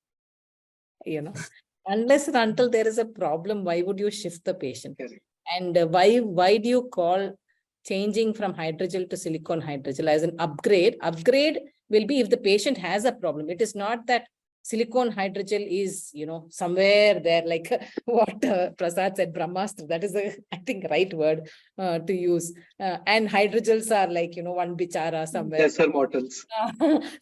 Unless and until there is a problem, why would you shift the patient? Correct. And why do you call changing from hydrogel to silicone hydrogel as an upgrade? Upgrade will be if the patient has a problem. It is not that silicone hydrogel is, somewhere there, like what Prasad said, Brahmastra. That is I think, right word to use. And hydrogels are like, one bichara somewhere. Lesser mortals.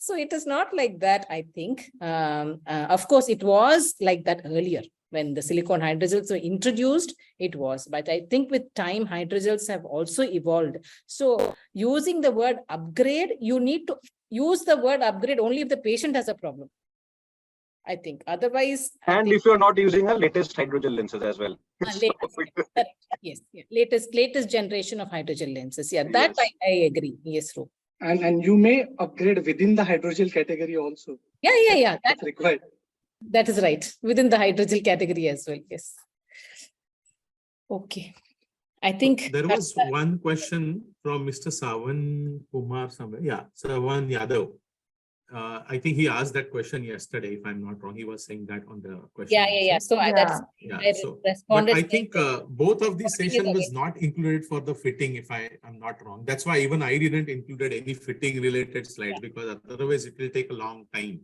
So it is not like that, I think. Of course, it was like that earlier. When the silicone hydrogels were introduced, it was. But I think with time, hydrogels have also evolved. So using the word upgrade, you need to use the word upgrade only if the patient has a problem, I think. Otherwise, and if you're not using a latest hydrogel lenses as well. Yes, latest generation of hydrogel lenses. Yeah, that yes. I agree. Yes, Ro. And you may upgrade within the hydrogel category also. Yeah. That's required. That is right. Within the hydrogel category as well. Yes. Okay. I think There was one question from Mr. Savan Kumar somewhere. Yeah, Savan Yadav. I think he asked that question yesterday, if I'm not wrong. He was saying that on the question. Yeah. So that's Yeah. I So, but responded. I think both of these Fitting is session was again. not included for the fitting, if I'm not wrong. That's why even I didn't included any fitting related slide, because otherwise it will take a long time.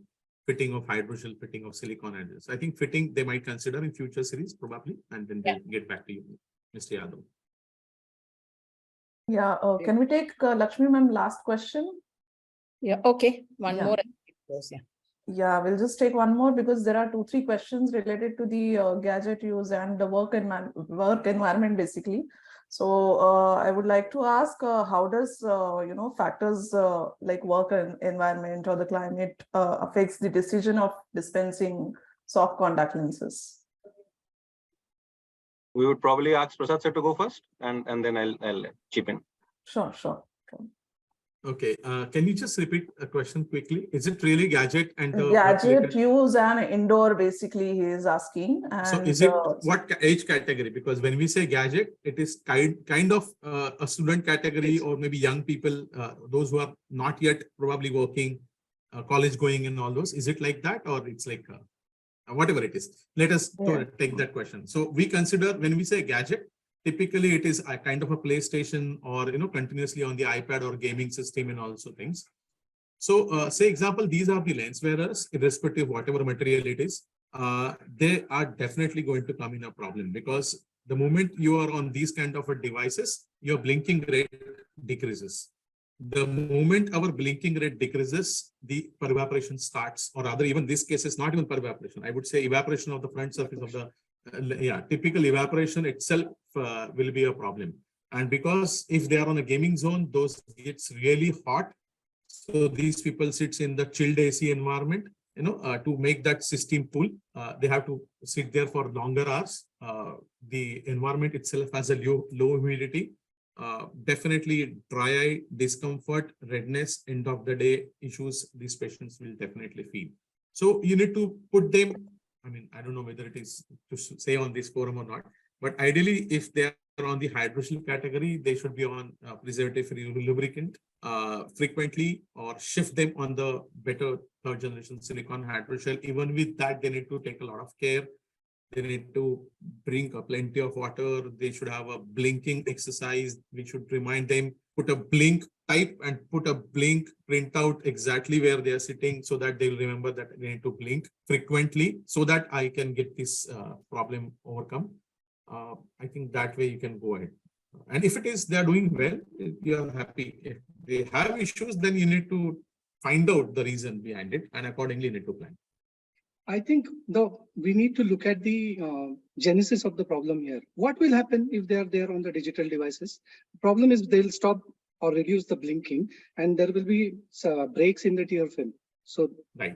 Fitting of hydrogel, fitting of silicon hydrogels. I think fitting they might consider in future series probably, and then they'll get back to you, Mr. Yadav. Yeah, can we take Lakshmi ma'am last question? Yeah, okay. One Yeah. more. Yeah, we'll just take one more because there are 2-3 questions related to the gadget use and the work environment basically. So I would like to ask, how does factors like work environment or the climate affects the decision of dispensing soft contact lenses? We would probably ask Prasad sir to go first, and then I'll chip in. Sure. Okay, can you just repeat a question quickly? Is it really gadget and the Gadget use and indoor basically he is asking. And so is it what age category? Because when we say gadget, it is kind of a student category, or maybe young people, those who are not yet probably working, college going and all those. Is it like that, or it's like whatever it is? Let us take that question. So we consider when we say gadget, typically it is a kind of a PlayStation, or continuously on the iPad or gaming system and also things. So say example, these are the lens wearers, irrespective of whatever material it is, they are definitely going to come in a problem, because the moment you are on these kind of devices, your blinking rate decreases. The moment our blinking rate decreases, the evaporation starts, or rather even this case is not even evaporation. I would say evaporation of the front surface of the typical evaporation itself will be a problem. And because if they are on a gaming zone, those gets really hot. So these people sits in the chilled AC environment, to make that system cool, they have to sit there for longer hours. The environment itself has a low humidity. Definitely dry eye, discomfort, redness, end of the day issues these patients will definitely feel. So you need to put them, I mean, I don't know whether it is to say on this forum or not, but ideally if they are on the hydrogel category, they should be on preservative-free lubricant frequently, or shift them on the better third generation silicon hydrogel. Even with that, they need to take a lot of care. They need to drink plenty of water. They should have a blinking exercise. We should remind them, put a blink type and put a blink printout exactly where they are sitting, so that they'll remember that they need to blink frequently, so that I can get this problem overcome. I think that way you can go ahead. And if it is, they are doing well, you are happy. If they have issues, then you need to find out the reason behind it and accordingly need to plan. I think we need to look at the genesis of the problem here. What will happen if they are there on the digital devices? The problem is they'll stop or reduce the blinking, and there will be breaks in the tear film. So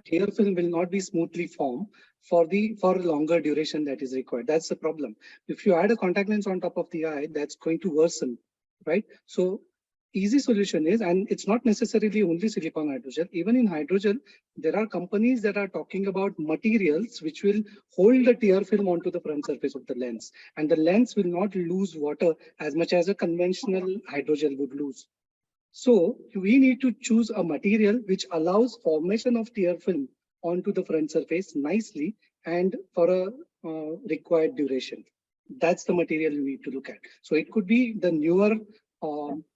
tear film will not be smoothly formed for a longer duration that is required. That's the problem. If you add a contact lens on top of the eye, that's going to worsen, right? So easy solution is, and it's not necessarily only silicon hydrogel. Even in hydrogel, there are companies that are talking about materials which will hold the tear film onto the front surface of the lens, and the lens will not lose water as much as a conventional hydrogel would lose. So we need to choose a material which allows formation of tear film onto the front surface nicely and for a required duration. That's the material you need to look at. So it could be the newer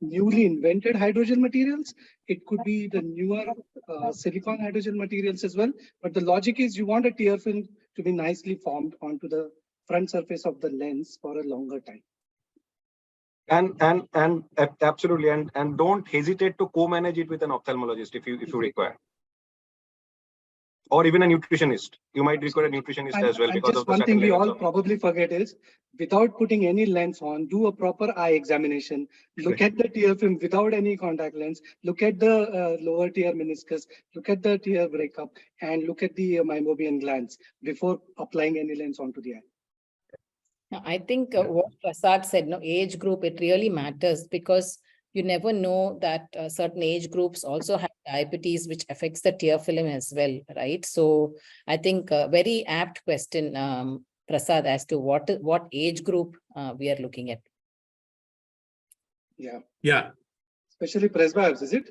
newly invented hydrogel materials. It could be the newer silicon hydrogel materials as well. But the logic is you want a tear film to be nicely formed onto the front surface of the lens for a longer time. And absolutely, and don't hesitate to co-manage it with an ophthalmologist if you require, or even a nutritionist. You might require a nutritionist as well, because just of the one thing we all of probably forget is, without putting any lens on, do a proper eye examination. Look at the tear film without any contact lens. Look at the lower tear meniscus. Look at the tear breakup, and look at the meibomian glands before applying any lens onto the eye. I think what Prasad said, age group, it really matters, because you never know that certain age groups also have diabetes, which affects the tear film as well, right? So I think a very apt question, Prasad, as to what age group we are looking at. Yeah. Yeah. Especially presbyopes, is it?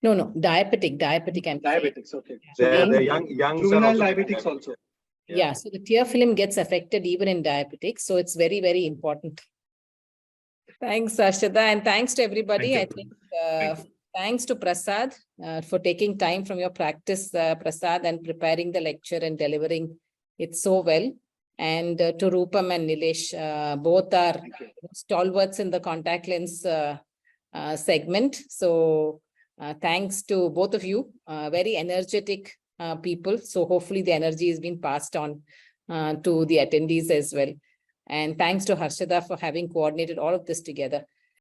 No, diabetic. I'm saying. Diabetics, okay. The young Juvenile diabetics also. Yeah, so the tear film gets affected even in diabetics. So it's very, very important. Thanks, Ashada, and thanks to everybody. Thank I you. think thanks to Prasad for taking time from your practice, Prasad, and preparing the lecture and delivering it so well. And to Rupam and Nilesh, both are stalwarts in the contact lens segment. So thanks to both of you, very energetic people. So hopefully the energy has been passed on to the attendees as well. And thanks to Harshada for having coordinated all of this together.